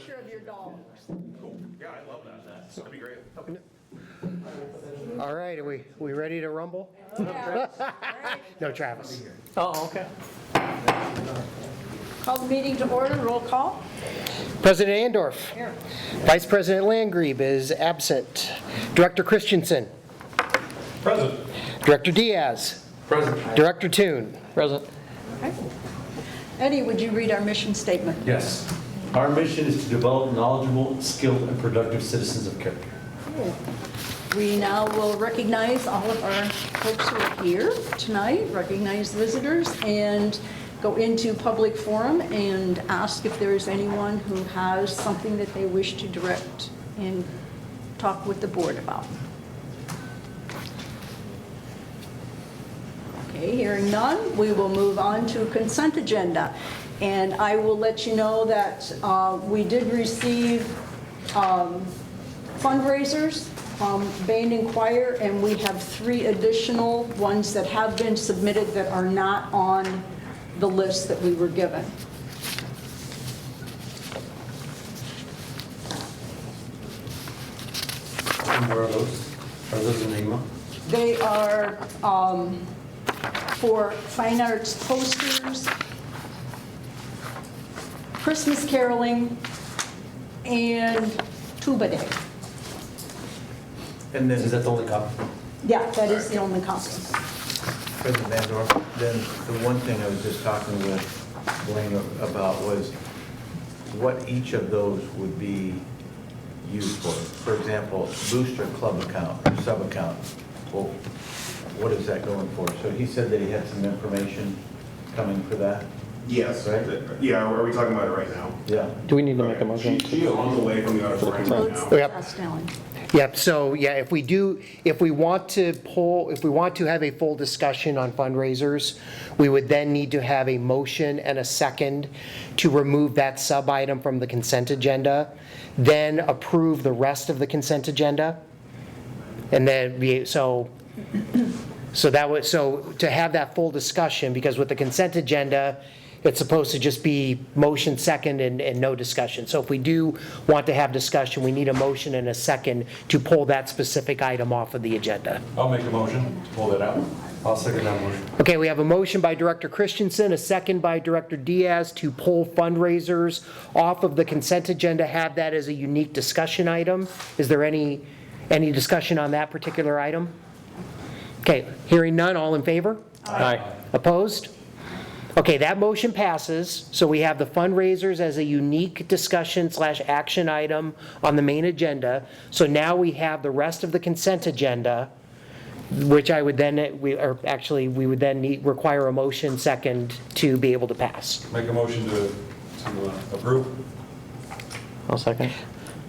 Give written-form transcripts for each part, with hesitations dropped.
picture of your dogs. Cool. Yeah, I love that. That'd be great. All right, are we ready to rumble? No, Travis. Oh, okay. Call the meeting to order, roll call. President Andorf. Here. Vice President Landgrebe is absent. Director Christensen. Present. Director Diaz. Present. Director Toon. Present. Okay. Eddie, would you read our mission statement? Yes. Our mission is to develop knowledgeable, skilled, and productive citizens of character. We now will recognize all of our folks who are here tonight, recognize visitors, and go into public forum and ask if there is anyone who has something that they wish to direct and talk with the board about. Okay, hearing none, we will move on to consent agenda. And I will let you know that we did receive fundraisers from Band and Choir, and we have 3 additional ones that have been submitted that are not on the list that we were given. And where are those? Are those in Lima? They are for fine arts posters, Christmas caroling, and Tuba Day. And then, is that the only copy? Yeah, that is the only copy. President Andorf, then the one thing I was just talking with Blaine about was what each of those would be used for. For example, booster club account or sub-account. Well, what is that going for? So he said that he had some information coming for that? Yes. Right? Yeah, are we talking about it right now? Yeah. Do we need to make a motion? She's on the way from the auditorium Well, right it's now. Yep. passed down. Yep, so yeah, if we want to have a full discussion on fundraisers, we would then need to have a motion and a second to remove that sub-item from the consent agenda, then approve the rest of the consent agenda. And then, to have that full discussion, because with the consent agenda, it's supposed to just be motion second and no discussion. So if we do want to have discussion, we need a motion and a second to pull that specific item off of the agenda. I'll make a motion to pull that out. I'll second that motion. Okay, we have a motion by Director Christensen, a second by Director Diaz to pull fundraisers off of the consent agenda, have that as a unique discussion item. Is there any discussion on that particular item? Okay, hearing none, all in favor? Aye. Opposed? Okay, that motion passes, so we have the fundraisers as a unique discussion/action item on the main agenda. So now we have the rest of the consent agenda, which I would then, we would then require a motion second to be able to pass. Make a motion to approve. I'll second.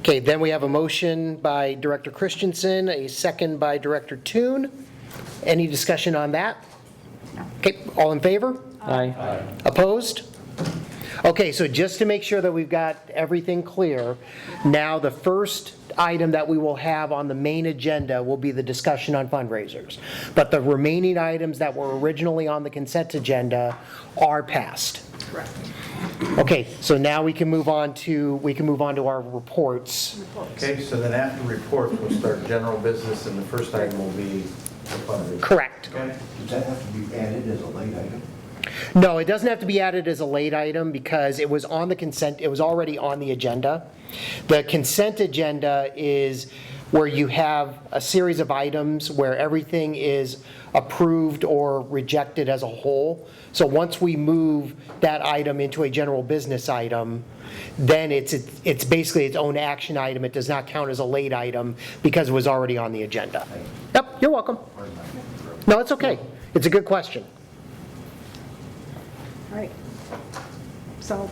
Okay, then we have a motion by Director Christensen, a second by Director Toon. Any discussion on that? Okay, all in favor? Aye. Opposed? Okay, so just to make sure that we've got everything clear, now the first item that we will have on the main agenda will be the discussion on fundraisers. But the remaining items that were originally on the consent agenda are passed. Correct. Okay, so now we can move on to our reports. Okay, so then after reports, we'll start general business, and the first item will be the fundraiser. Correct. Okay? Does that have to be added as a late item? No, it doesn't have to be added as a late item because it was on the consent, it was already on the agenda. The consent agenda is where you have a series of items where everything is approved or rejected as a whole. So once we move that item into a general business item, then it's basically its own action item. It does not count as a late item because it was already on the agenda. Yep, you're welcome. No, it's okay. It's a good question. All right. So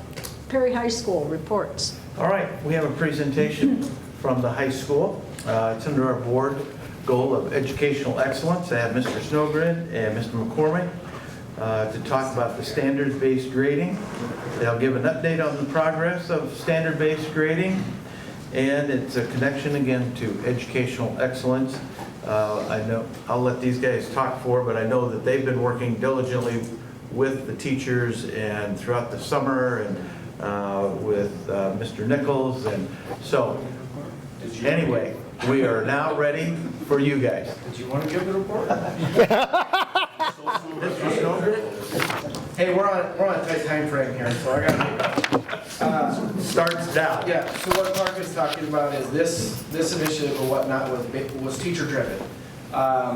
Perry High School reports. All right, we have a presentation from the high school. It's under our board goal of educational excellence. I have Mr. Snowgren and Mr. McCormick to talk about the standards-based grading. They'll give an update on the progress of standard-based grading, and it's a connection again to educational excellence. I know I'll let these guys talk but I know that they've been working diligently with the teachers and throughout the summer and with Mr. Nichols, and so, anyway, we are now ready for you guys. Did you want to give the report? Mr. Snowgren? Hey, we're on a tight time frame here, so I gotta make up. Starts now. Yeah, so what Clark is talking about is this initiative or whatnot was teacher driven.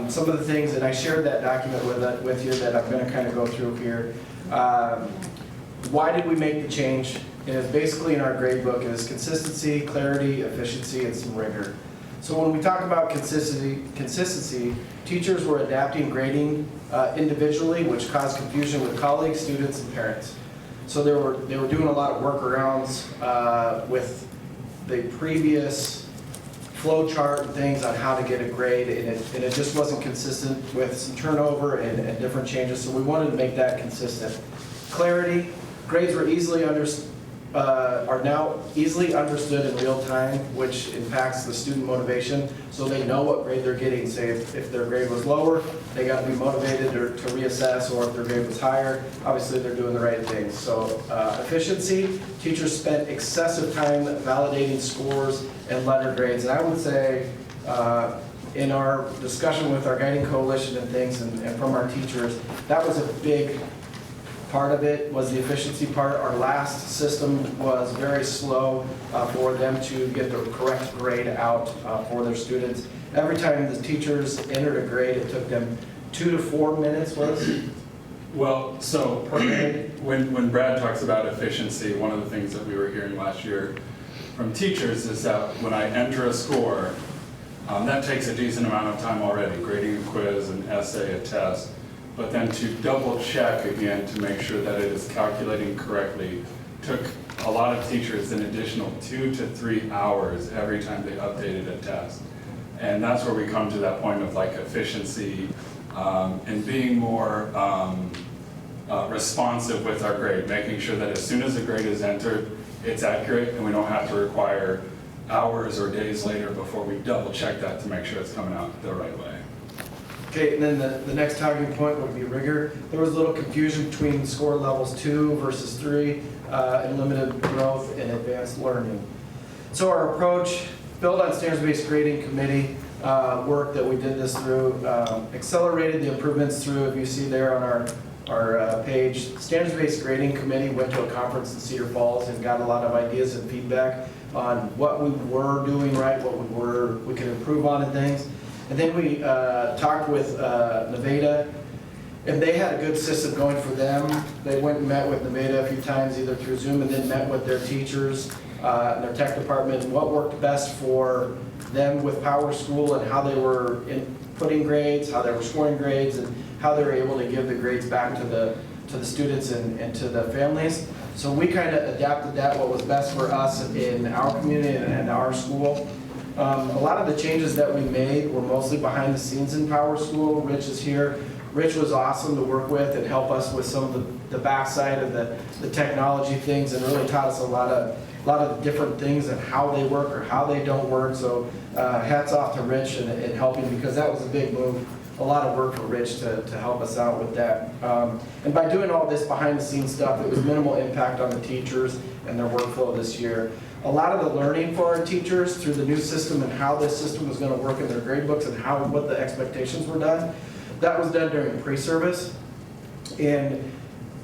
Some of the things, and I shared that document with you that I'm gonna kind of go through here. Why did we make the change? And it's basically in our grade book, it is consistency, clarity, efficiency, and some rigor. So when we talk about consistency, teachers were adapting grading individually, which caused confusion with colleagues, students, and parents. So they were doing a lot of workarounds with the previous flow chart and things on how to get a grade, and it just wasn't consistent with some turnover and different changes. So we wanted to make that consistent. Clarity, grades were are now easily understood in real time, which impacts the student motivation, so they know what grade they're getting. Say if their grade was lower, they got to be motivated to reassess, or if their grade was higher, obviously they're doing the right things. So efficiency, teachers spent excessive time validating scores and letter grades, and I would say in our discussion with our guiding coalition and things, and from our teachers, that was a big part of it, was the efficiency part. Our last system was very slow for them to get the correct grade out for their students. Every time the teachers entered a grade, it took them 2 to 4 minutes, was it? Well, so when Brad talks about efficiency, one of the things that we were hearing last year from teachers is that when I enter a score, that takes a decent amount of time already, grading a quiz, an essay, a test. But then to double check again to make sure that it is calculating correctly took a lot of teachers an additional 2 to 3 hours every time they updated a test. And that's where we come to that point of like efficiency and being more responsive with our grade, making sure that as soon as the grade is entered, it's accurate and we don't have to require hours or days later before we double check that to make sure it's coming out the right way. Okay, and then the next talking point would be rigor. There was a little confusion between score levels 2 versus 3 and limited growth and advanced learning. So our approach, built on standards-based grading committee work that we did this through, accelerated the improvements through, if you see there on our page, standards-based grading committee went to a conference in Cedar Falls and got a lot of ideas and feedback on what we were doing right, what we could improve on and things. And then we talked with Nevada, and they had a good system going for them. They went and met with Nevada a few times, either through Zoom, and then met with their teachers and their tech department, and what worked best for them with Power School and how they were inputting grades, how they were scoring grades, and how they were able to give the grades back to the students and to the families. So we kind of adapted that, what was best for us in our community and our school. A lot of the changes that we made were mostly behind the scenes in Power School. Rich is here. Rich was awesome to work with and help us with some of the backside of the technology things, and really taught us a lot of different things and how they work or how they don't work. So hats off to Rich and helping, because that was a big move. A lot of work for Rich to help us out with that. And by doing all this behind the scenes stuff, it was minimal impact on the teachers and their workflow this year. A lot of the learning for our teachers through the new system and how this system was going to work in their grade books and what the expectations were done, that was done during pre-service. And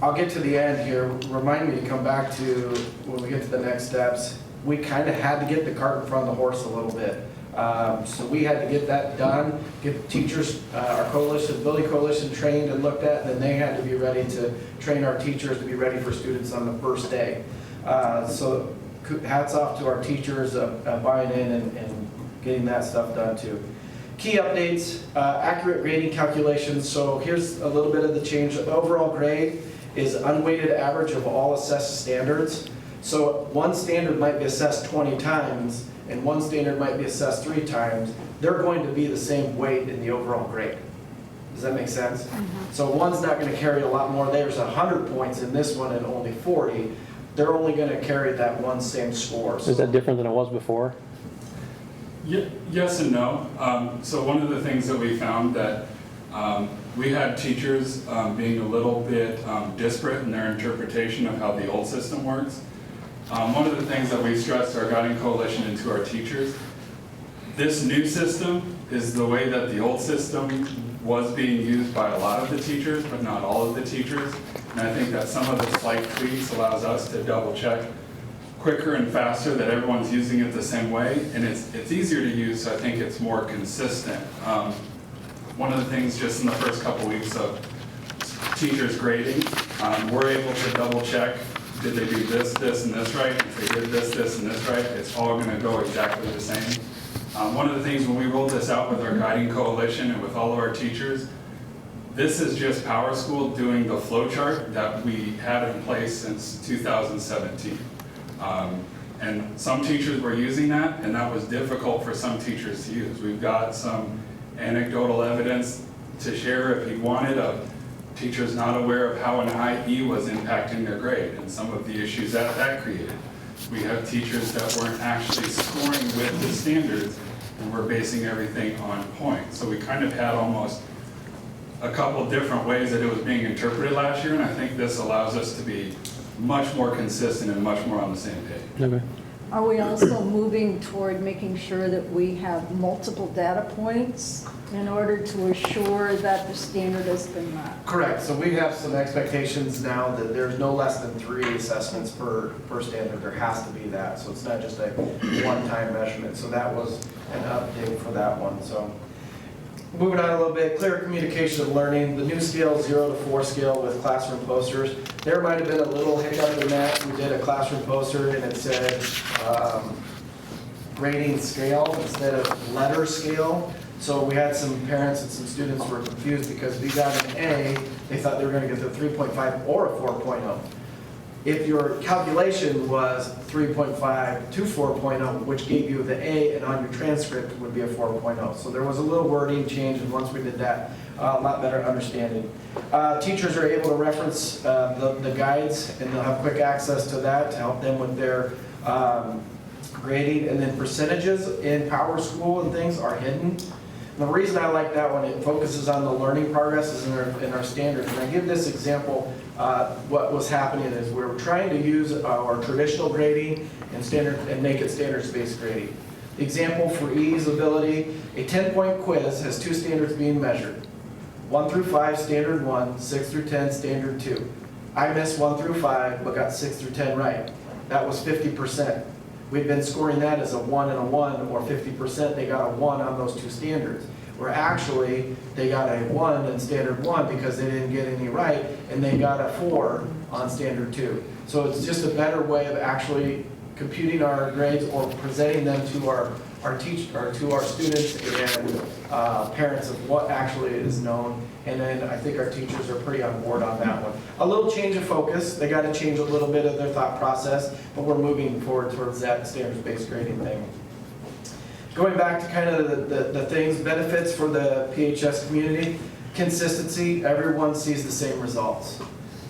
I'll get to the end here. Remind me to come back to when we get to the next steps. We kind of had to get the cart in front of the horse a little bit. So we had to get that done, get teachers, our coalition, building coalition trained and looked at, and then they had to be ready to train our teachers to be ready for students on the first day. So hats off to our teachers buying in and getting that stuff done too. Key updates, accurate grading calculations. So here's a little bit of the change. The overall grade is unweighted average of all assessed standards. So one standard might be assessed 20 times and one standard might be assessed 3 times. They're going to be the same weight in the overall grade. Does that make sense? Mm-hmm. So one's not going to carry a lot more. There's 100 points in this one and only 40. They're only going to carry that one same score. So Is that different than it was before? Yes and no. So one of the things that we found that we had teachers being a little bit disparate in their interpretation of how the old system works. One of the things that we stressed to our guiding coalition and to our teachers, this new system is the way that the old system was being used by a lot of the teachers, but not all of the teachers. And I think that some of the slight tweaks allows us to double check quicker and faster that everyone's using it the same way. And it's easier to use, so I think it's more consistent. One of the things just in the first couple weeks of teachers grading, we're able to double check, did they do this, this, and this right? If they did this, this, and this right, it's all gonna go exactly the same. One of the things when we rolled this out with our guiding coalition and with all of our teachers, this is just Power School doing the flow chart that we had in place since 2017. And some teachers were using that, and that was difficult for some teachers to use. We've got some anecdotal evidence to share if you wanted of teachers not aware of how an IE was impacting their grade and some of the issues that created. We have teachers that weren't actually scoring with the standards and were basing everything on points. So we kind of had almost a couple different ways that it was being interpreted last year, and I think this allows us to be much more consistent and much more on the same page. Okay. Are we also moving toward making sure that we have multiple data points in order to assure that the standard has been met? Correct, so we have some expectations now that there's no less than 3 assessments per standard. There has to be that, so it's not just a one-time measurement. So that was an update for that one. So moving on a little bit, clear communication of learning, the new scale 0 to 4 scale with classroom posters. There might have been a little hiccup in that. We did a classroom poster and it said grading scale instead of letter scale. So we had some parents and some students were confused because we got an A, they thought they were going to get the 3.5 or a 4.0. If your calculation was 3.5 to 4.0, which gave you the A, and on your transcript would be a 4.0. So there was a little wording change, and once we did that, a lot better understanding. Teachers are able to reference the guides, and they'll have quick access to that to help them with their grading. And then percentages in Power School and things are hidden. And the reason I like that one, it focuses on the learning progress is in our standards. And I give this example, what was happening is we were trying to use our traditional grading and make it standards-based grading. The example for ease ability, a 10-point quiz has 2 standards being measured. 1 through 5, standard 1, 6 through 10, standard 2. I missed 1 through 5, but got 6 through 10 right. That was 50%. We've been scoring that as a 1 and a 1, or 50%, they got a 1 on those 2 standards. Where actually, they got a 1 in standard 1 because they didn't get any right, and they got a 4 on standard 2. So it's just a better way of actually computing our grades or presenting them to our students and parents of what actually is known. And then I think our teachers are pretty on board on that one. A little change of focus. They got to change a little bit of their thought process, but we're moving forward towards that standards-based grading thing. Going back to kind of the things, benefits for the PHS community, consistency, everyone sees the same results.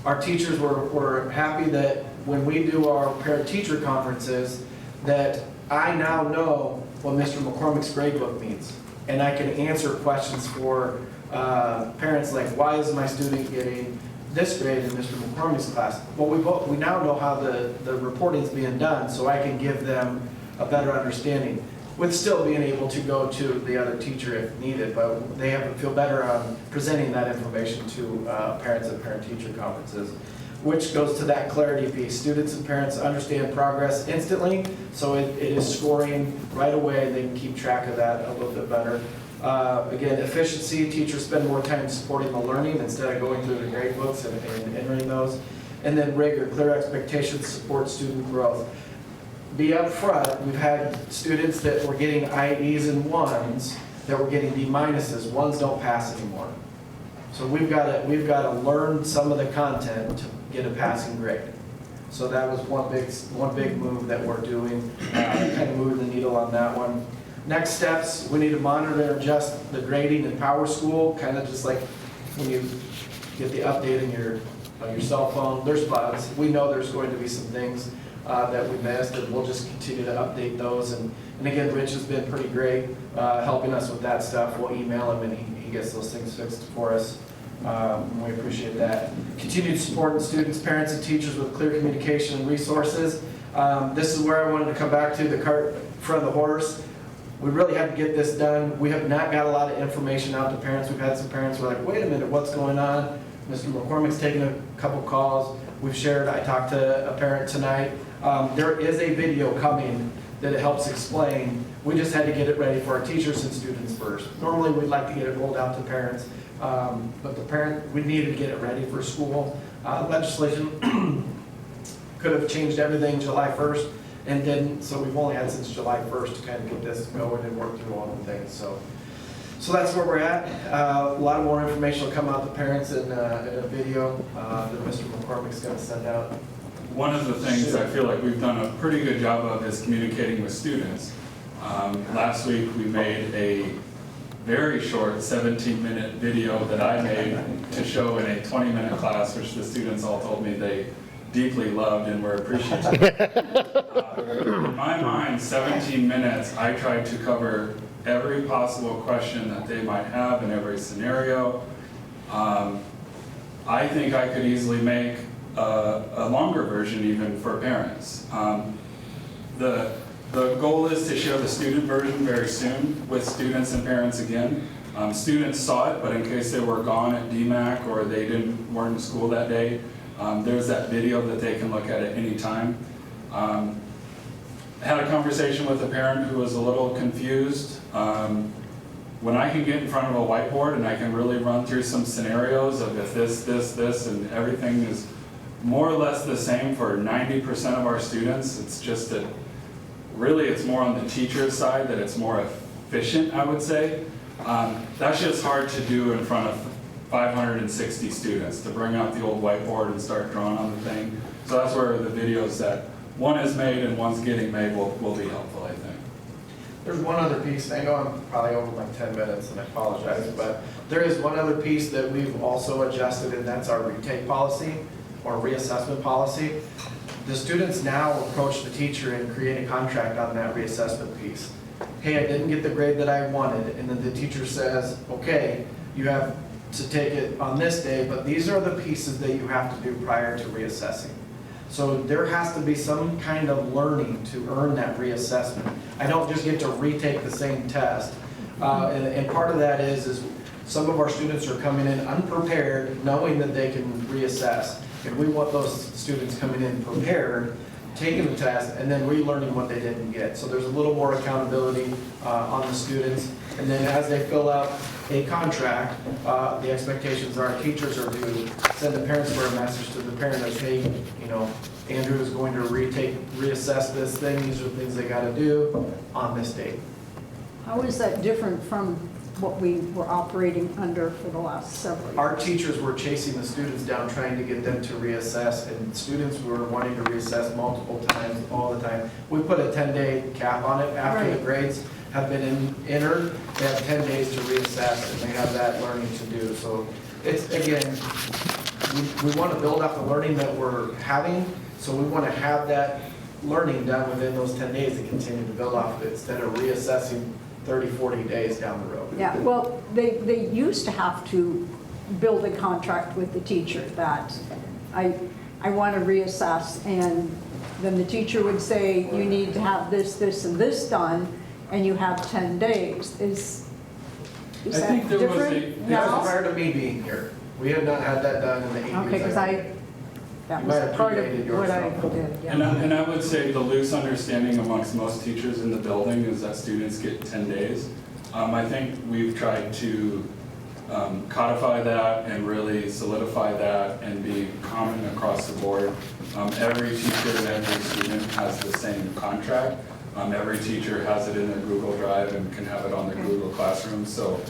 Our teachers were happy that when we do our parent-teacher conferences, that I now know what Mr. McCormick's gradebook means. And I can answer questions for parents like, why is my student getting this grade in Mr. McCormick's class? Well, we now know how the reporting is being done, so I can give them a better understanding, with still being able to go to the other teacher if needed, but they feel better on presenting that information to parents at parent-teacher conferences, which goes to that clarity piece. Students and parents understand progress instantly, so it is scoring right away. They can keep track of that a little bit better. Again, efficiency, teachers spend more time supporting the learning instead of going through the grade books and entering those. And then rigor, clear expectations, support student growth. Be upfront, we've had students that were getting IEs and 1s that were getting D minuses. 1s don't pass anymore. So we've got to learn some of the content to get a passing grade. So that was one big move that we're doing, kind of moving the needle on that one. Next steps, we need to monitor and adjust the grading in Power School, kind of just like when you get the update on your cell phone. There's bugs. We know there's going to be some things that we missed, and we'll just continue to update those. And again, Rich has been pretty great helping us with that stuff. We'll email him, and he gets those things fixed for us. We appreciate that. Continued support in students, parents, and teachers with clear communication and resources. This is where I wanted to come back to, the cart in front of the horse. We really had to get this done. We have not got a lot of information out to parents. We've had some parents who are like, wait a minute, what's going on? Mr. McCormick's taken a couple calls. We've shared, I talked to a parent tonight. There is a video coming that it helps explain. We just had to get it ready for our teachers and students first. Normally, we'd like to get it rolled out to parents, but the parent, we needed to get it ready for school. Legislation could have changed everything July 1st and didn't, so we've only had since July 1st to kind of get this going and work through all the things. So that's where we're at. A lot more information will come out to parents in a video that Mr. McCormick's going to send out. One of the things I feel like we've done a pretty good job of is communicating with students. Last week, we made a very short 17-minute video that I made to show in a 20-minute class, which the students all told me they deeply loved and were appreciative. In my mind, 17 minutes, I tried to cover every possible question that they might have in every scenario. I think I could easily make a longer version even for parents. The goal is to share the student version very soon with students and parents again. Students saw it, but in case they were gone at DMAC or they weren't in school that day, there's that video that they can look at any time. I had a conversation with a parent who was a little confused. When I can get in front of a whiteboard and I can really run through some scenarios of if this, and everything is more or less the same for 90% of our students, it's just that really it's more on the teacher's side that it's more efficient, I would say. That's just hard to do in front of 560 students, to bring out the old whiteboard and start drawing on the thing. So that's where the videos that one is made and one's getting made will be helpful, I think. There's one other piece, and I know I'm probably over my 10 minutes and I apologize, but there is one other piece that we've also adjusted, and that's our retake policy or reassessment policy. The students now approach the teacher and create a contract on that reassessment piece. Hey, I didn't get the grade that I wanted, and then the teacher says, okay, you have to take it on this day, but these are the pieces that you have to do prior to reassessing. So there has to be some kind of learning to earn that reassessment. I don't just get to retake the same test. And part of that is some of our students are coming in unprepared, knowing that they can reassess. And we want those students coming in prepared, taking the test, and then relearning what they didn't get. So there's a little more accountability on the students. And then as they fill out a contract, the expectations are teachers are to send the parents for a message to the parent that, hey, you know, Andrew is going to reassess this thing. These are the things they got to do on this date. How is that different from what we were operating under for the last several years? Our teachers were chasing the students down, trying to get them to reassess, and students were wanting to reassess multiple times, all the time. We put a 10-day cap on it. After the grades have been entered, they have 10 days to reassess, and they have that learning to do. So it's, again, we want to build up the learning that we're having, so we want to have that learning done within those 10 days and continue to build off of it instead of reassessing 30, 40 days down the road. Yeah, well, they used to have to build a contract with the teacher that I want to reassess, and then the teacher would say, you need to have this, this, and this done, and you have 10 days. Is I that think there was different That was now? prior to me being here. We had not had that done in the 80s. Okay, because that You might have was part of predated what I yourself. did, yeah. And I would say the loose understanding amongst most teachers in the building is that students get 10 days. I think we've tried to codify that and really solidify that and be common across the board. Every teacher and every student has the same contract. Every teacher has it in their Google Drive and can have it on their Google Classroom. So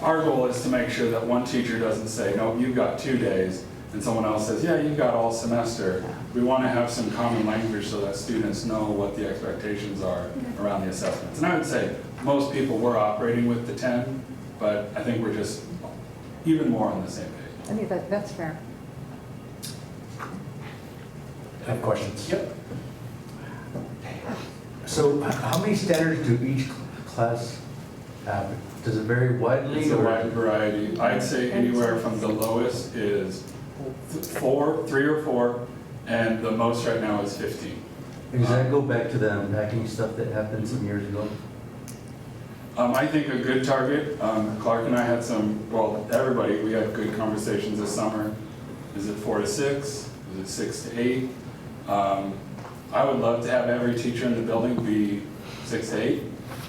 our goal is to make sure that one teacher doesn't say, no, you've got 2 days, and someone else says, yeah, you've got all semester. We want to have some common language so that students know what the expectations are around the assessments. And I would say most people were operating with the 10, but I think we're just even more on the same page. I think that's fair. I have questions. Yep. So how many standards do each class have? Does it vary widely? It's a or- wide variety. I'd say anywhere from the lowest is 3 or 4, and the most right now is 15. Does that go back to the unpacking stuff that happened some years ago? I think a good target, Clark and I had everybody, we had good conversations this summer. Is it 4 to 6? Is it 6 to 8? I would love to have every teacher in the building be 6 to 8.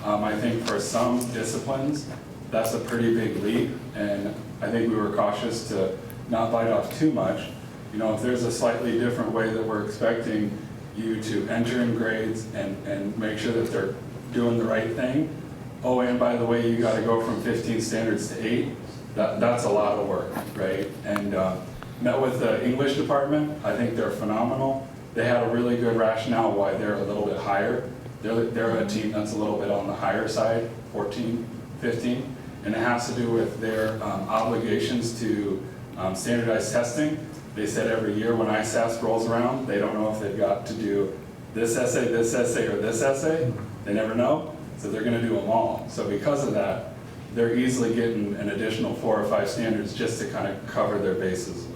I think for some disciplines, that's a pretty big leap, and I think we were cautious to not bite off too much. You know, if there's a slightly different way that we're expecting you to enter in grades and make sure that they're doing the right thing. Oh, and by the way, you got to go from 15 standards to 8. That's a lot of work, right? And met with the English department. I think they're phenomenal. They had a really good rationale why they're a little bit higher. They're a team that's a little bit on the higher side, 14, 15, and it has to do with their obligations to standardized testing. They said every year when ISASS rolls around, they don't know if they've got to do this essay, or this essay. They never know, so they're going to do them all. So because of that, they're easily getting an additional 4 or 5 standards just to kind of cover their bases a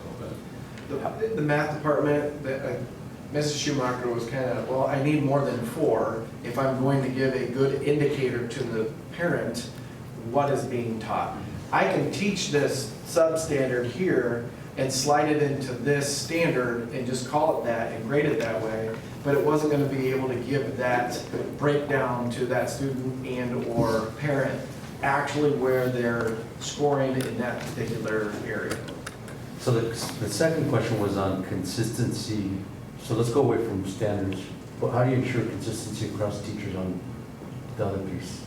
little bit. The math department, Mrs. Schumacher was kind of, well, I need more than 4 if I'm going to give a good indicator to the parent what is being taught. I can teach this substandard here and slide it into this standard and just call it that and grade it that way, but it wasn't going to be able to give that breakdown to that student and or parent actually where they're scoring in that particular area. So the second question was on consistency. So let's go away from standards. But how do you ensure consistency across teachers on the other piece?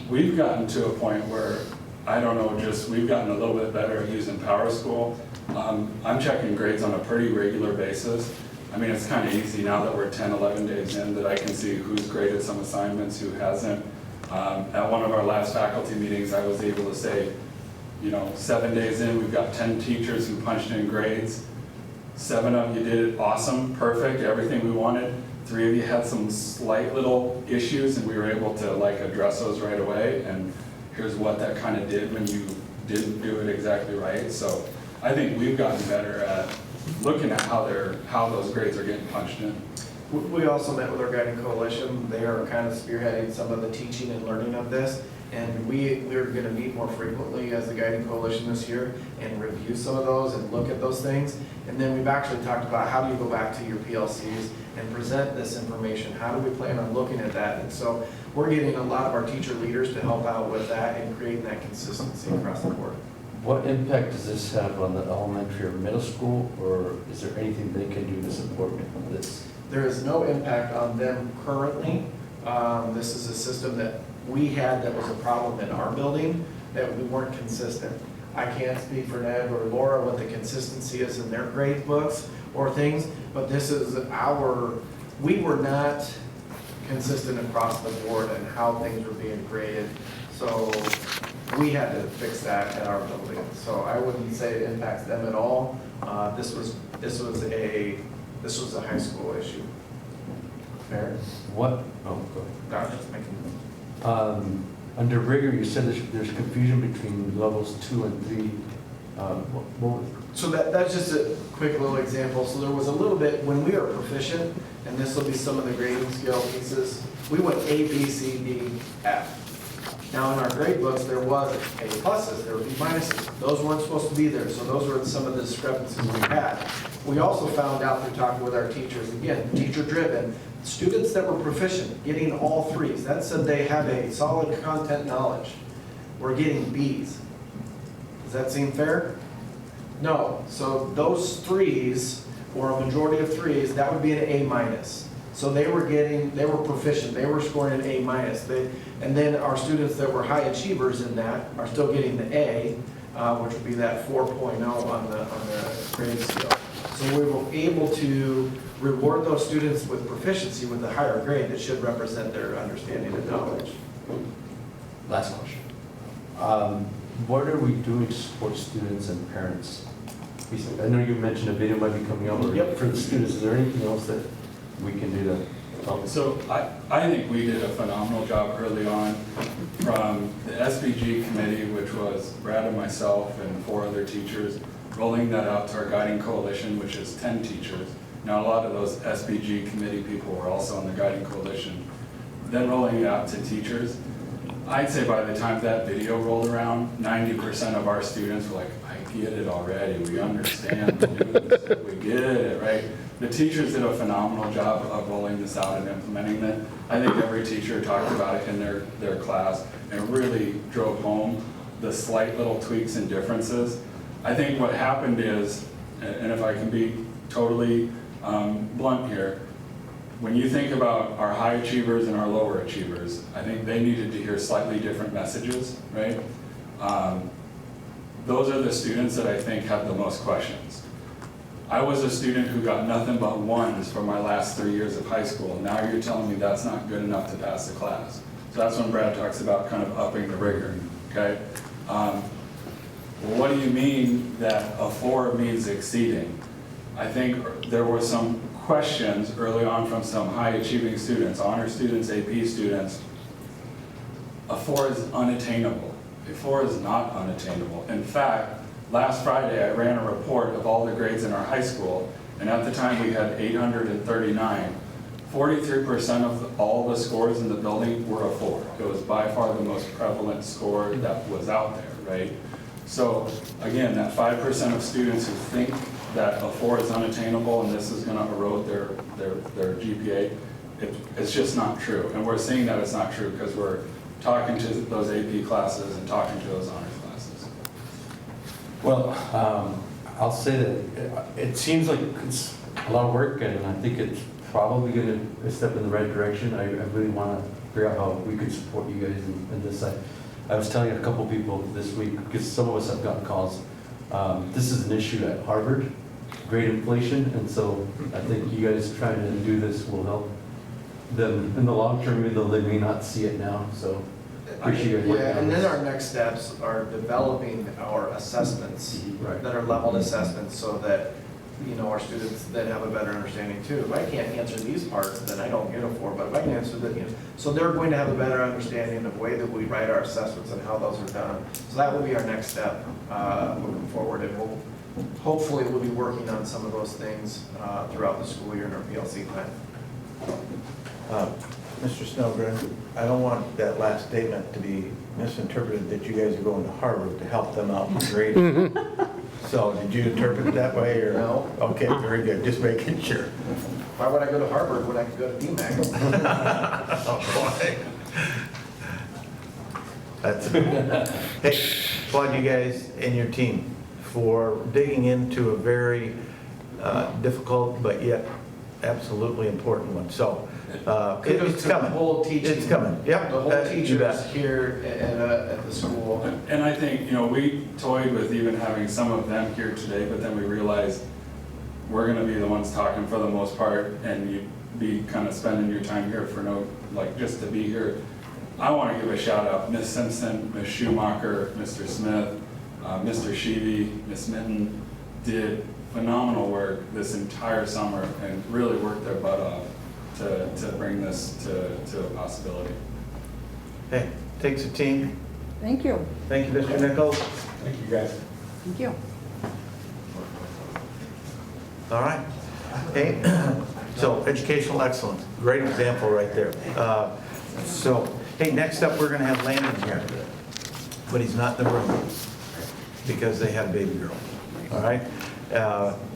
We've gotten to a point where, I don't know, we've gotten a little bit better at using PowerSchool. I'm checking grades on a pretty regular basis. I mean, it's kind of easy now that we're 10, 11 days in that I can see who's graded some assignments, who hasn't. At one of our last faculty meetings, I was able to say, 7 days in, we've got 10 teachers who punched in grades. 7 of you did it awesome, perfect, everything we wanted. 3 of you had some slight little issues, and we were able to address those right away. And here's what that kind of did when you didn't do it exactly right. So I think we've gotten better at looking at how those grades are getting punched in. We also met with our guiding coalition. They are kind of spearheading some of the teaching and learning of this. And we're going to meet more frequently as the guiding coalition this year and review some of those and look at those things. And then we've actually talked about how do you go back to your PLCs and present this information? How do we plan on looking at that? And so we're getting a lot of our teacher leaders to help out with that and creating that consistency across the board. What impact does this have on the elementary or middle school, or is there anything they can do to support this? There is no impact on them currently. This is a system that we had that was a problem in our building, that we weren't consistent. I can't speak for Ned or Laura what the consistency is in their grade books or things, but this is we were not consistent across the board in how things were being graded. So we had to fix that at our building. So I wouldn't say it impacts them at all. This was a high school issue. Fair. What? Oh, go ahead. I'm just making. Under rigor, you said there's confusion between levels 2 and 3. What So that's just a quick little example. So there was a little bit, when we are proficient, and this will be some of the grading scale pieces, we went A, B, C, D, F. Now in our grade books, there was A pluses, there were B minuses. Those weren't supposed to be there, so those were some of the discrepancies we had. We also found out through talking with our teachers, again, teacher-driven, students that were proficient, getting all 3s. That said they have a solid content knowledge. We're getting Bs. Does that seem fair? No. So those 3s, or a majority of 3s, that would be an A minus. So they were proficient, they were scoring an A minus. And then our students that were high achievers in that are still getting the A, which would be that 4.0 on the grade scale. So we were able to reward those students with proficiency with a higher grade that should represent their understanding and knowledge. Last question. What are we doing to support students and parents? I know you mentioned a video might be coming out. Yep. For the students, is there anything else that we can do to help? So I think we did a phenomenal job early on from the SBG committee, which was Brad and myself and 4 other teachers, rolling that out to our guiding coalition, which is 10 teachers. Now, a lot of those SBG committee people were also on the guiding coalition. Then rolling it out to teachers, I'd say by the time that video rolled around, 90% of our students were like, I get it already, we understand the news, we get it, right? The teachers did a phenomenal job of rolling this out and implementing it. I think every teacher talked about it in their class and really drove home the slight little tweaks and differences. I think what happened is, and if I can be totally blunt here, when you think about our high achievers and our lower achievers, I think they needed to hear slightly different messages, right? Those are the students that I think have the most questions. I was a student who got nothing but ones for my last 3 years of high school. Now you're telling me that's not good enough to pass the class. So that's when Brad talks about kind of upping the rigor, okay? What do you mean that a 4 means exceeding? I think there were some questions early on from some high achieving students, honor students, AP students. A 4 is unattainable. A 4 is not unattainable. In fact, last Friday I ran a report of all the grades in our high school, and at the time we had 839. 43% of all the scores in the building were a 4. It was by far the most prevalent score that was out there, right? So again, that 5% of students who think that a 4 is unattainable and this is going to erode their GPA, it's just not true. And we're seeing that it's not true because we're talking to those AP classes and talking to those honors classes. Well, I'll say that it seems like it's a lot of work, and I think it's probably going to step in the right direction. I really want to figure out how we could support you guys in this. I was telling a couple people this week, because some of us have gotten calls. This is an issue at Harvard, grade inflation, and so I think you guys trying to do this will help them in the long term, even though they may not see it now. So appreciate you guys working Yeah, on and then this. our next steps are developing our assessments Right. that are leveled assessments so that, you know, our students then have a better understanding too. If I can't answer these parts, then I don't get a 4, but if I can answer that, you know, so they're going to have a better understanding of the way that we write our assessments and how those are done. So that will be our next step moving forward, and hopefully we'll be working on some of those things throughout the school year in our PLC plan. Mr. Snowgren, I don't want that last statement to be misinterpreted that you guys are going to Harvard to help them out with grading. So did you interpret it that way, or? No. Okay, very good, just making sure. Why would I go to Harvard when I could go to DMAC? Oh, boy. That's, hey, applaud you guys and your team for digging into a very difficult but yet absolutely important one. So Kudos it's to the coming. whole teaching. It's coming, yep. The whole you teachers bet. here at the school. And I think, you know, we toyed with even having some of them here today, but then we realized we're going to be the ones talking for the most part, and you'd be kind of spending your time here for no, like, just to be here. I want to give a shout out, Ms. Simpson, Ms. Schumacher, Mr. Smith, Mr. SchBd, Ms. Minton did phenomenal work this entire summer and really worked their butt off to bring this to a possibility. Hey, takes a team. Thank you. Thank you, Mr. Nichols. Thank you, guys. Thank you. All right. Hey, so educational excellence, great example right there. So, hey, next up, we're going to have Landon here, but he's not in the room because they had a baby girl. All right?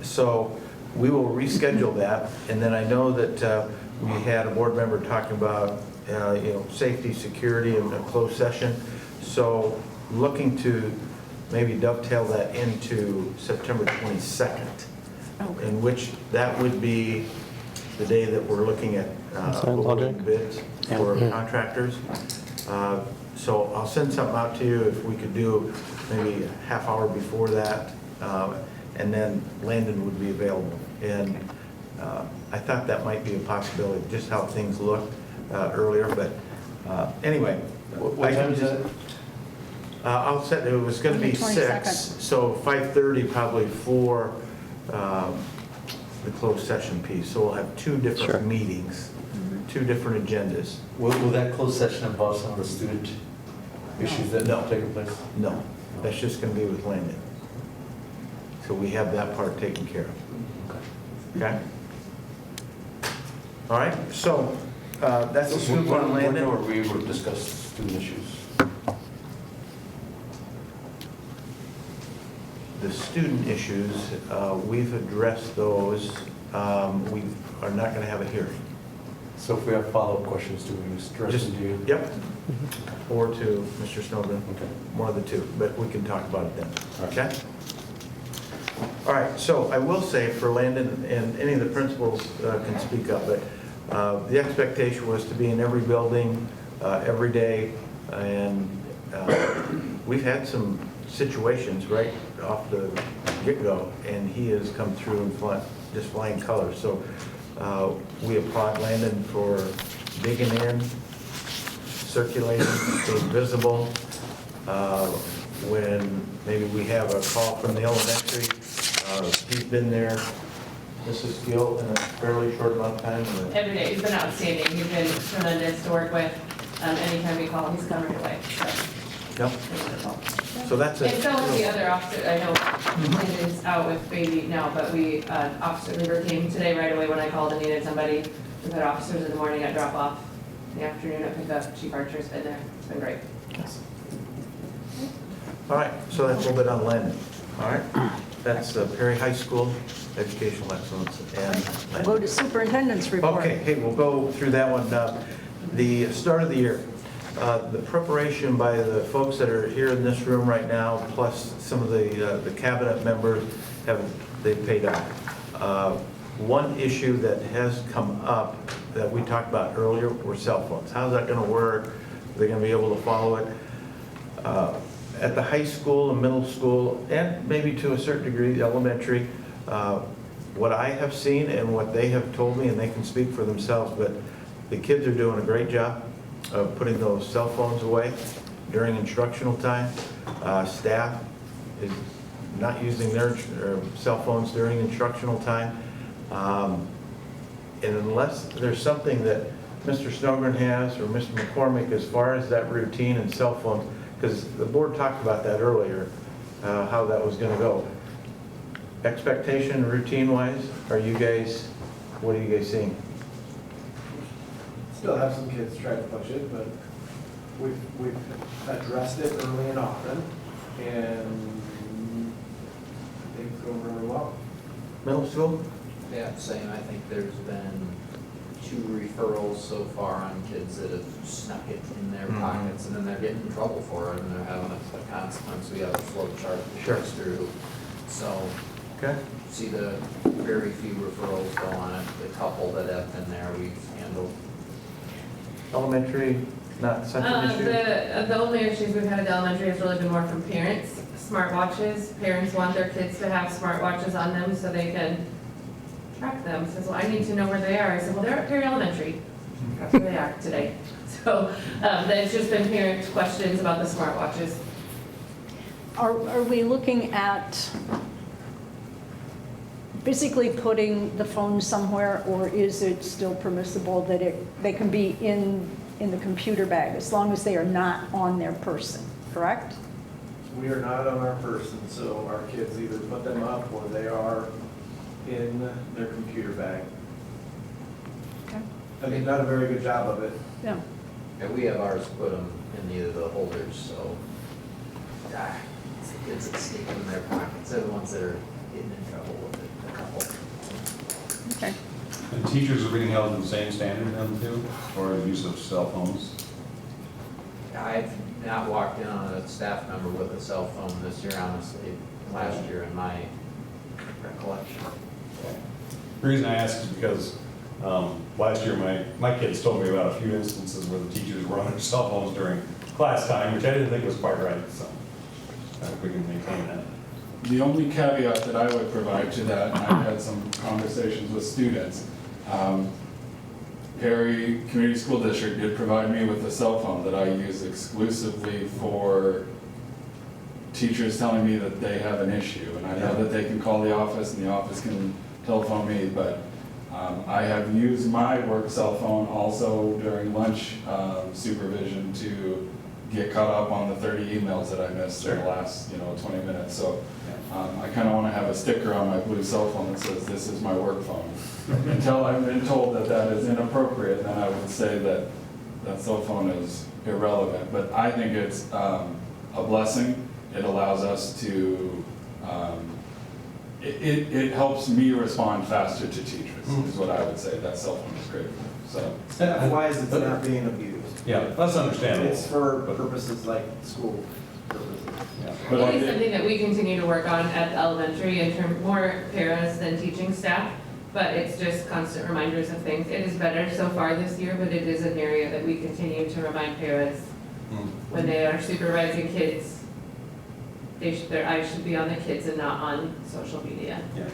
So we will reschedule that, and then I know that we had a board member talking about, safety, security, and a closed session. So looking to maybe dovetail that into September 22nd, Okay. in which that would be the day that we're looking at Sounds awarding logic. bids for contractors. So I'll send something out to you if we could do maybe a half hour before that, and then Landon would be available. And I thought that might be a possibility, just how things looked earlier, but anyway. What time is that? I'll set, it was going to be 22nd. 6, so 5:30 probably for the closed session piece. So we'll have two Sure. different meetings, two different agendas. Will that closed session involve some of the student issues that No. have taken place? No, that's just going to be with Landon. So we have that part taken care of. Okay? All right, so that's the scoop on When Landon. were we able to discuss student issues? The student issues, we've addressed those. We are not going to have a hearing. So if we have follow-up questions, do we address Just, them to you? yep, or to Mr. Snowden, Okay. one of the two, but we can talk about it then, okay? All right, so I will say for Landon, and any of the principals can speak up, but the expectation was to be in every building, every day, and we've had some situations right off the get-go, and he has come through in just flying colors. So we applaud Landon for digging in, circulating, being visible. When maybe we have a call from the elementary, he's been there, Mrs. Gill, in a fairly short amount of time. Every day, he's been outstanding, he's been tremendous to work with. Anytime we call him, he's coming right away, so. Yep. it's wonderful. So that's it. And so with the other officer, I know Landon's out with baby now, but Officer Weaver came today right away when I called and needed somebody. We've had officers in the morning at drop off, in the afternoon at pickup. Chief Archer's been there, it's been great. All right, so that's a little bit on Landon. All right, that's Perry High School, educational excellence, and We'll go to superintendent's report. okay, hey, we'll go through that one. The start of the year, the preparation by the folks that are here in this room right now, plus some of the cabinet members, they've paid off. One issue that has come up that we talked about earlier were cell phones. How's that going to work? Are they going to be able to follow it? At the high school and middle school, and maybe to a certain degree, the elementary, what I have seen and what they have told me, and they can speak for themselves, but the kids are doing a great job of putting those cell phones away during instructional time. Staff is not using their cell phones during instructional time. And unless there's something that Mr. Snowgren has or Mr. McCormick as far as that routine and cell phones, because the board talked about that earlier, how that was going to go. Expectation, routine-wise, what are you guys seeing? Still have some kids try to push it, but we've addressed it early and often, and I think it's going really well. Middle school? Yeah, same. I think there's been 2 referrals so far on kids that have snuck it in their pockets, and then they're getting in trouble for it, and they're having a consequence. We have a flow chart that goes through. So, Okay. see the very few referrals go on it. The couple that have been there, we've handled. Elementary, not such an issue? The only issues we've had at the elementary has really been more from parents. Smartwatches, parents want their kids to have smartwatches on them so they can track them. Says, well, I need to know where they are. I said, well, they're at Perry Elementary. That's where they are today. So it's just been parent questions about the smartwatches. Are we looking at physically putting the phone somewhere, or is it still permissible that they can be in the computer bag as long as they are not on their person, correct? We are not on our person, so our kids either put them up or they are in their computer bag. Okay. I mean, not a very good job of it. Yeah. And we have ours put them in either the holders, so it's the kids that sneak them in their pockets. They're the ones that are getting in trouble with it, a couple. Okay. And teachers are being held to the same standard then too, for the use of cell phones? I've not walked in on a staff member with a cell phone this year, honestly, last year in my recollection. The reason I ask is because last year my kids told me about a few instances where the teachers were on their cell phones during class time, which I didn't think was quite right, so I hope we can maintain that. The only caveat that I would provide to that, and I've had some conversations with students, Perry Community School District did provide me with a cell phone that I use exclusively for teachers telling me that they have an issue. And I know that they can call the office and the office can telephone me, but I have used my work cell phone also during lunch supervision to get caught up on the 30 emails that I missed in the last, 20 minutes. So I kind of want to have a sticker on my blue cell phone that says, "This is my work phone." Until I've been told that that is inappropriate, then I would say that that cell phone is irrelevant. But I think it's a blessing. It allows us to, it helps me respond faster to teachers, is what I would say. That cell phone is great for. So. And why is it not being abused? Yeah, that's understandable. It's for purposes like school purposes. But It is something that we continue to work on at the elementary in terms more paras than teaching staff, but it's just constant reminders of things. It is better so far this year, but it is an area that we continue to remind paras when they are supervising kids. Their eyes should be on the kids and not on social media. Yeah.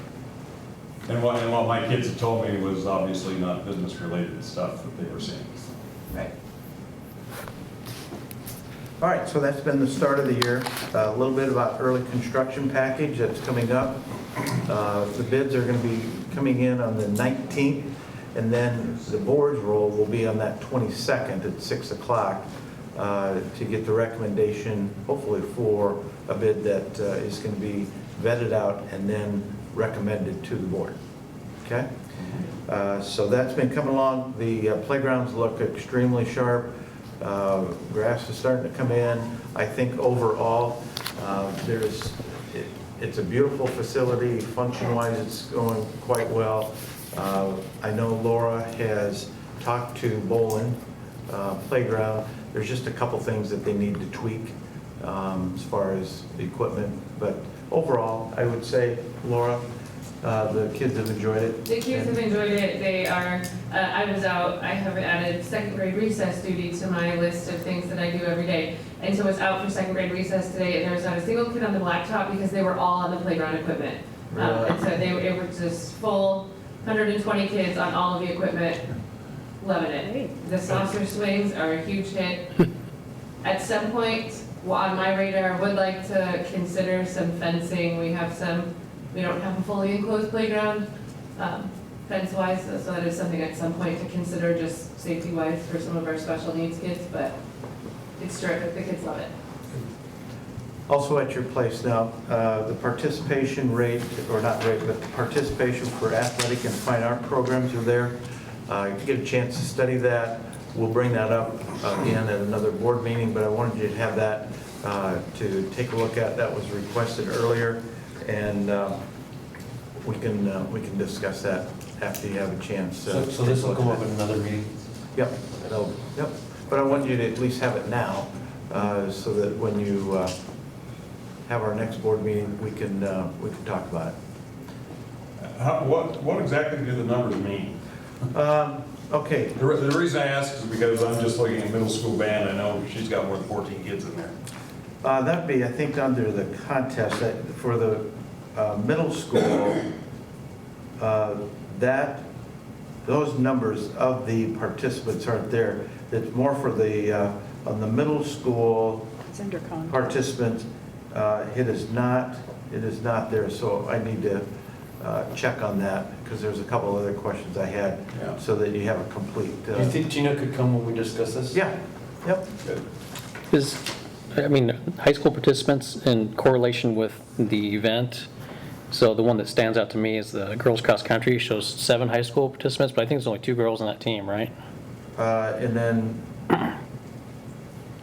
And what my kids had told me was obviously not business-related stuff that they were seeing. Right. All right, so that's been the start of the year. A little bit about early construction package that's coming up. The bids are going to be coming in on the 19th, and then the board's roll will be on that 22nd at 6 o'clock to get the recommendation, hopefully for a bid that is going to be vetted out and then recommended to the board. Okay? So that's been coming along. The playgrounds look extremely sharp. Grass is starting to come in. I think overall, it's a beautiful facility. Function-wise, it's going quite well. I know Laura has talked to Bolin Playground. There's just a couple things that they need to tweak as far as the equipment. But overall, I would say, Laura, the kids have enjoyed it. The kids have enjoyed it. They are, I have added second grade recess duty to my list of things that I do every day. And so I was out for second grade recess today, and there was not a single kid on the blacktop because they were all on the playground equipment. And so it was just full 120 kids on all of the equipment, loving it. The saucer swings are a huge hit. At some point, on my radar, I would like to consider some fencing. We don't have a fully enclosed playground, fence-wise, so that is something at some point to consider, just safety-wise for some of our special needs kids, but it's terrific, the kids love it. Also at your place now, the participation rate, or not rate, but the participation for athletic and fine art programs are there. If you get a chance to study that, we'll bring that up again at another board meeting, but I wanted you to have that to take a look at. That was requested earlier. And we can discuss that after you have a chance. So this will come up in another meeting? Yep, yep. But I want you to at least have it now, so that when you have our next board meeting, we can talk about it. What exactly do the numbers mean? Okay. The reason I ask is because I'm just looking at middle school band. I know she's got more than 14 kids in there. That'd be, I think, under the contest, for the middle school, those numbers of the participants aren't there. It's more for the, on the middle school It's under contract. participants, it is not there, so I need to check on that, because there's a couple other questions I had, Yeah. so that you have a complete. Do you think Gina could come when we discuss this? Yeah, yep. Good. High school participants in correlation with the event. So the one that stands out to me is the girls cross country, shows 7 high school participants, but I think there's only 2 girls on that team, right? And then,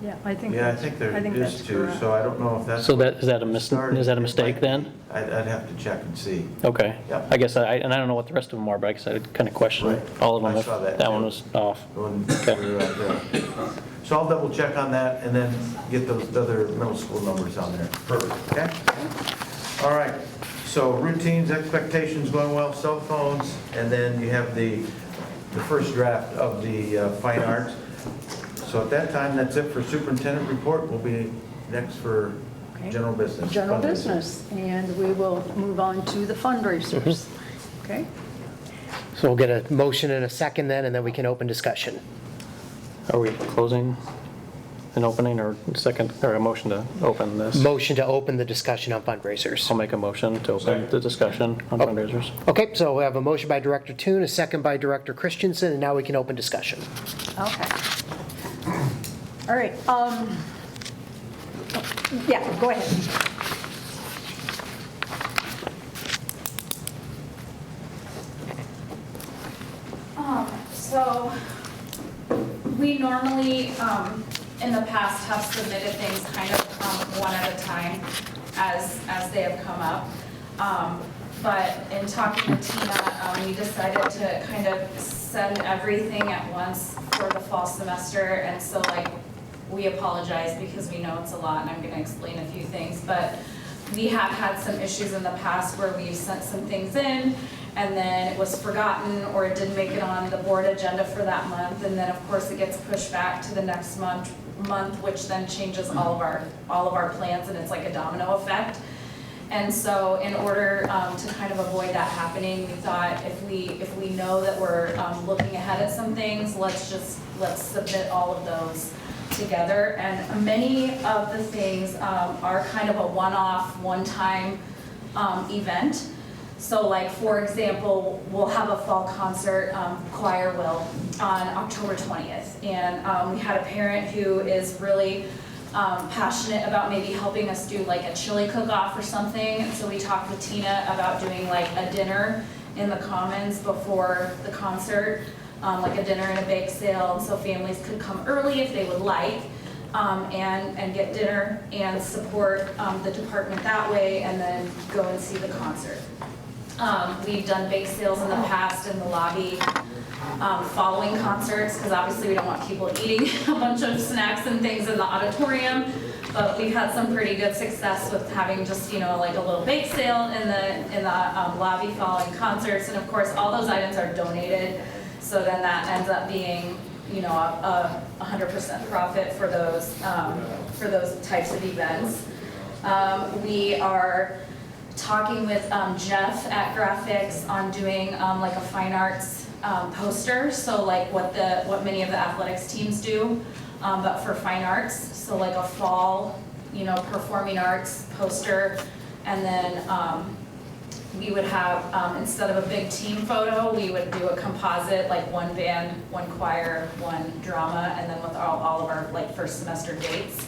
Yeah, I think. yeah, I think there is that's 2, correct. so I don't know if that's. So what is that a mistake then? I'd have to check and see. Okay. Yep. I guess and I don't know what the rest of them are, but I guess I would kind of question Right. all of them I if saw that that one too. was off. When Okay. we were out there. So I'll double check on that and then get those other middle school numbers on there. Perfect. Okay? All right. So routines, expectations going well, cell phones, and then you have the first draft of the fine arts. So at that time, that's it for superintendent report. We'll be next for Okay. general business. General Fundraising. business, and we will move on to the fundraisers. Okay? So we'll get a motion and a second then, and then we can open discussion. Are we closing an opening or second, or a motion to open this? Motion to open the discussion on fundraisers. I'll make a motion to open Second. the discussion on fundraisers. Okay, so we have a motion by Director Toon, a second by Director Christensen, and now we can open discussion. Okay. All right, Yeah, go ahead. So we normally, in the past, have submitted things kind of one at a time as they have come up. But in talking with Tina, we decided to kind of send everything at once for the fall semester. And so like, we apologize because we know it's a lot and I'm gonna explain a few things. But we have had some issues in the past where we've sent some things in and then it was forgotten or it didn't make it on the board agenda for that month. And then of course it gets pushed back to the next month, which then changes all of our plans, and it's like a domino effect. And so in order to kind of avoid that happening, we thought if we know that we're looking ahead at some things, let's submit all of those together. And many of the things are kind of a one-off, one-time event. So like, for example, we'll have a fall concert, choir will, on October 20th. And we had a parent who is really passionate about maybe helping us do like a chili cook-off or something. And so we talked with Tina about doing like a dinner in the Commons before the concert, like a dinner and a bake sale. So families could come early if they would like, and get dinner and support the department that way, and then go and see the concert. We've done bake sales in the past in the lobby following concerts, because obviously we don't want people eating a bunch of snacks and things in the auditorium, but we've had some pretty good success with having just, you know, like a little bake sale in the lobby following concerts. And of course, all those items are donated, so then that ends up being, you know, a 100% profit for those types of events. We are talking with Jeff at Graphics on doing like a fine arts poster, so like what many of the athletics teams do, but for fine arts, so like a fall, you know, performing arts poster. And then we would have, instead of a big team photo, we would do a composite, like one band, one choir, one drama, and then with all of our like first semester dates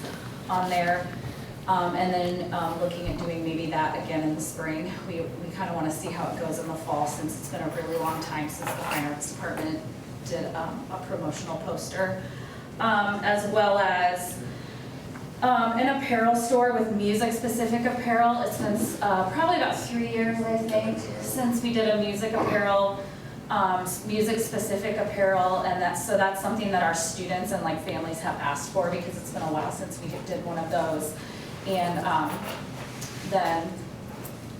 on there. And then looking at doing maybe that again in the spring. We kind of want to see how it goes in the fall, since it's been a really long time since the Fine Arts Department did a promotional poster. As well as an apparel store with music-specific apparel. It's been probably about 3 years, I think, since we did a music apparel, music-specific apparel, and that's something that our students and like families have asked for, because it's been a while since we did one of those. And then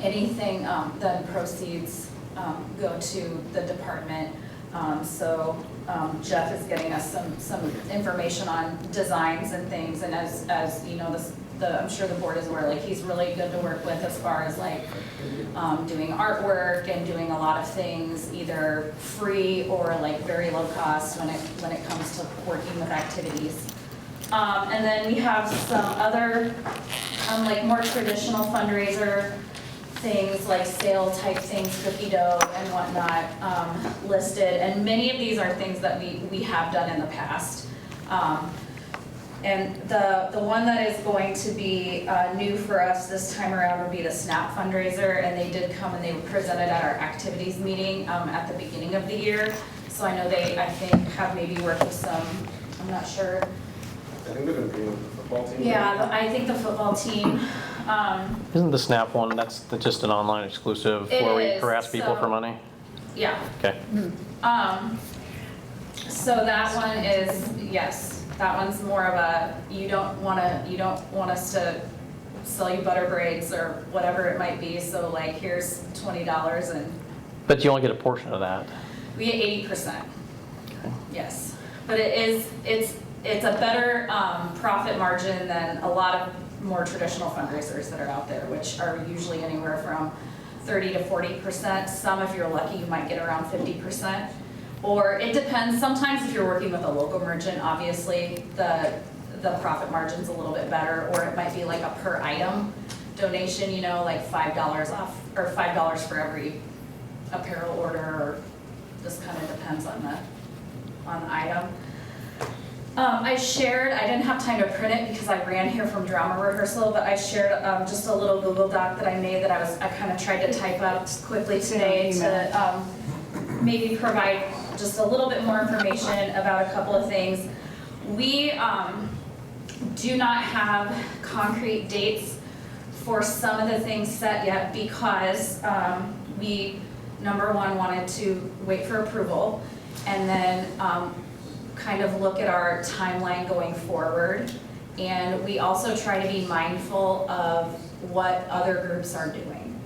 anything, then proceeds go to the department. So Jeff is getting us some information on designs and things, and as you know, I'm sure the board is aware, like he's really good to work with as far as like doing artwork and doing a lot of things either free or like very low cost when it comes to working with activities. And then we have some other like more traditional fundraiser things, like sale type things, cookie dough and whatnot, listed. And many of these are things that we have done in the past. And the one that is going to be new for us this time around would be the SNAP fundraiser. And they did come and they were presented at our activities meeting at the beginning of the year. So I know they, I think, have maybe worked with some, I'm not sure. I think they're going to be with the football team. Yeah, I think the football team. Isn't the SNAP one, that's just an online exclusive It where we is, harass people for so- money? Yeah. Okay. So that one is, yes, that one's more of a, you don't want us to sell you butter braids or whatever it might be, so like here's $20 and But you only get a portion of that. we get 80%. Okay. Yes, but it's a better profit margin than a lot of more traditional fundraisers that are out there, which are usually anywhere from 30 to 40%. Some, if you're lucky, you might get around 50%. Or it depends. Sometimes if you're working with a local merchant, obviously the profit margin's a little bit better, or it might be like a per item donation, you know, like $5 off or $5 for every apparel order, or just kind of depends on the item. I shared, I didn't have time to print it because I ran here from drama rehearsal, but I shared just a little Google Doc that I made that I kind of tried to type up quickly today to maybe provide just a little bit more information about a couple of things. We do not have concrete dates for some of the things set yet because we, number one, wanted to wait for approval and then kind of look at our timeline going forward. And we also try to be mindful of what other groups are doing,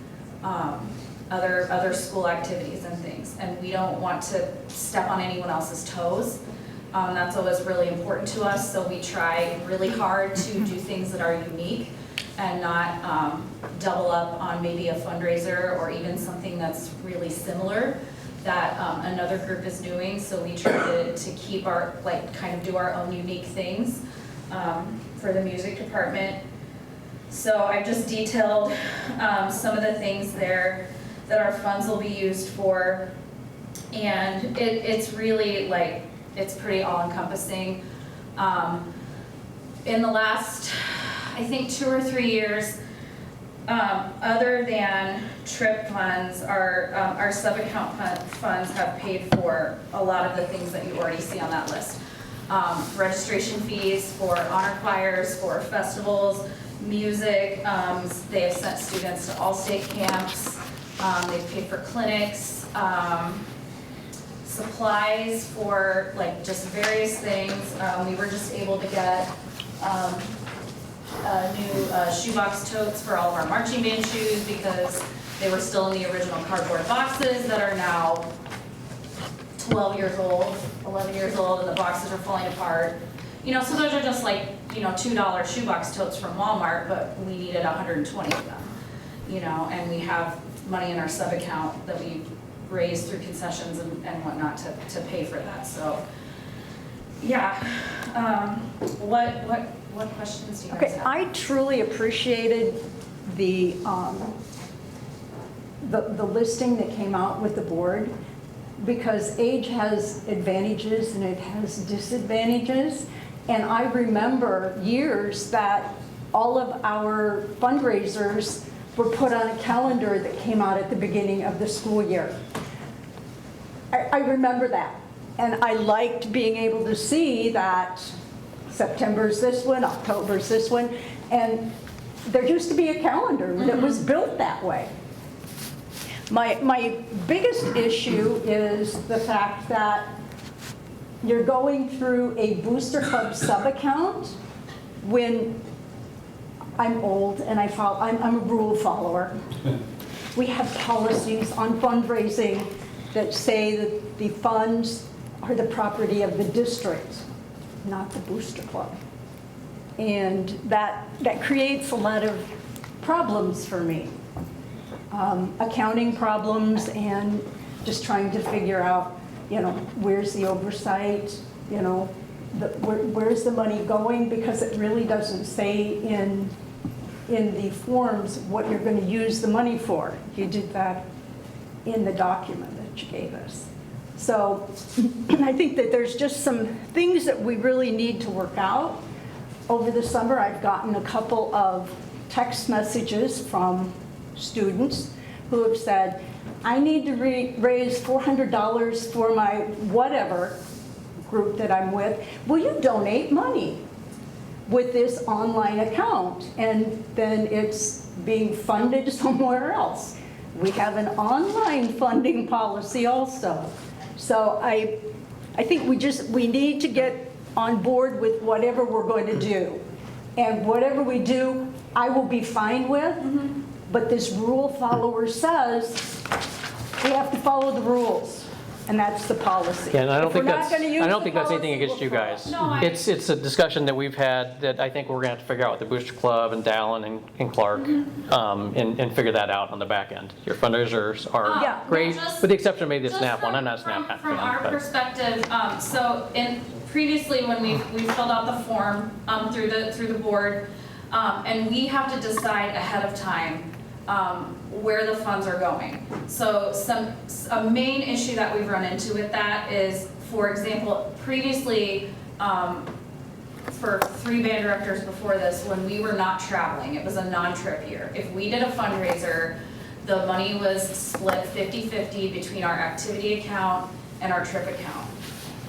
other school activities and things. And we don't want to step on anyone else's toes. That's always really important to us, so we try really hard to do things that are unique and not double up on maybe a fundraiser or even something that's really similar that another group is doing. So we try to keep our, kind of do our own unique things for the music department. So I've just detailed some of the things there that our funds will be used for. And it's really it's pretty all-encompassing. In the last, I think 2 or 3 years, other than trip funds, our sub-account funds have paid for a lot of the things that you already see on that list. Registration fees for honor choirs, for festivals, music. They have sent students to all-state camps. They've paid for clinics. Supplies for just various things. We were just able to get new shoebox totes for all of our marching band shoes because they were still in the original cardboard boxes that are now 12 years old, 11 years old, and the boxes are falling apart. So those are just $2 shoebox totes from Walmart, but we needed 120 of them. And we have money in our sub-account that we raised through concessions and whatnot to pay for that. So, yeah. What questions do you guys have? I truly appreciated the listing that came out with the board because age has advantages and it has disadvantages. And I remember years that all of our fundraisers were put on a calendar that came out at the beginning of the school year. I remember that. And I liked being able to see that September's this one, October's this one, and there used to be a calendar that was built that way. My biggest issue is the fact that you're going through a Booster Club sub-account when I'm old and I'm a rule follower. We have policies on fundraising that say that the funds are the property of the district, not the Booster Club. And that creates a lot of problems for me. Accounting problems and just trying to figure out, where's the oversight, where's the money going, because it really doesn't say in the forms what you're going to use the money for. You did that in the document that you gave us. So I think that there's just some things that we really need to work out. Over the summer, I've gotten a couple of text messages from students who have said, I need to raise $400 for my whatever group that I'm with. Will you donate money with this online account? And then it's being funded somewhere else. We have an online funding policy also. So I think we need to get on board with whatever we're going to do. And whatever we do, I will be fine with. But this rule follower says we have to follow the rules, and that's the policy. Yeah, and I don't think that's anything against you guys. No, It's a discussion that we've had that I think we're gonna have to figure out with the Booster Club and Dallin and Clark, and figure that out on the back end. Your fundraisers Yeah. are great, just- with the exception of maybe the Just SNAP one. I'm not a SNAP fan. From our but- perspective, so previously when we filled out the form through the board, and we have to decide ahead of time where the funds are going. So a main issue that we've run into with that is, for example, previously for 3 band directors before this, when we were not traveling, it was a non-trip year. If we did a fundraiser, the money was split 50-50 between our activity account and our trip account.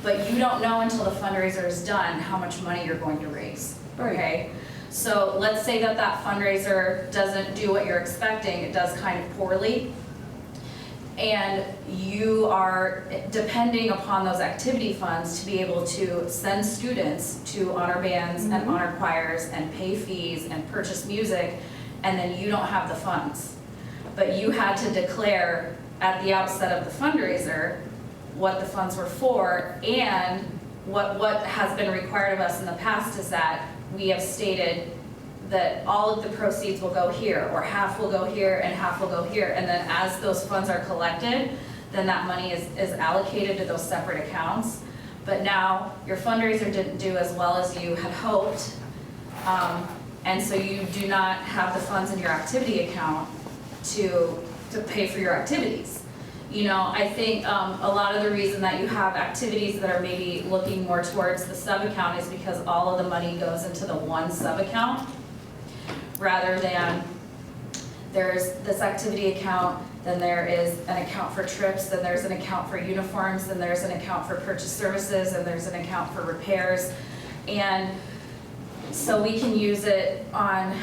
But you don't know until the fundraiser is done how much money you're going to raise, okay? So let's say that that fundraiser doesn't do what you're expecting, it does kind of poorly, and you are depending upon those activity funds to be able to send students to honor bands and honor choirs and pay fees and purchase music, and then you don't have the funds. But you had to declare at the outset of the fundraiser what the funds were for, and what has been required of us in the past is that we have stated that all of the proceeds will go here, or half will go here and half will go here, and then as those funds are collected, then that money is allocated to those separate accounts. But now your fundraiser didn't do as well as you had hoped, and so you do not have the funds in your activity account to pay for your activities. You know, I think a lot of the reason that you have activities that are maybe looking more towards the sub-account is because all of the money goes into the one sub-account, rather than there's this activity account, then there is an account for trips, then there's an account for uniforms, then there's an account for purchase services, and there's an account for repairs. And so we can use it on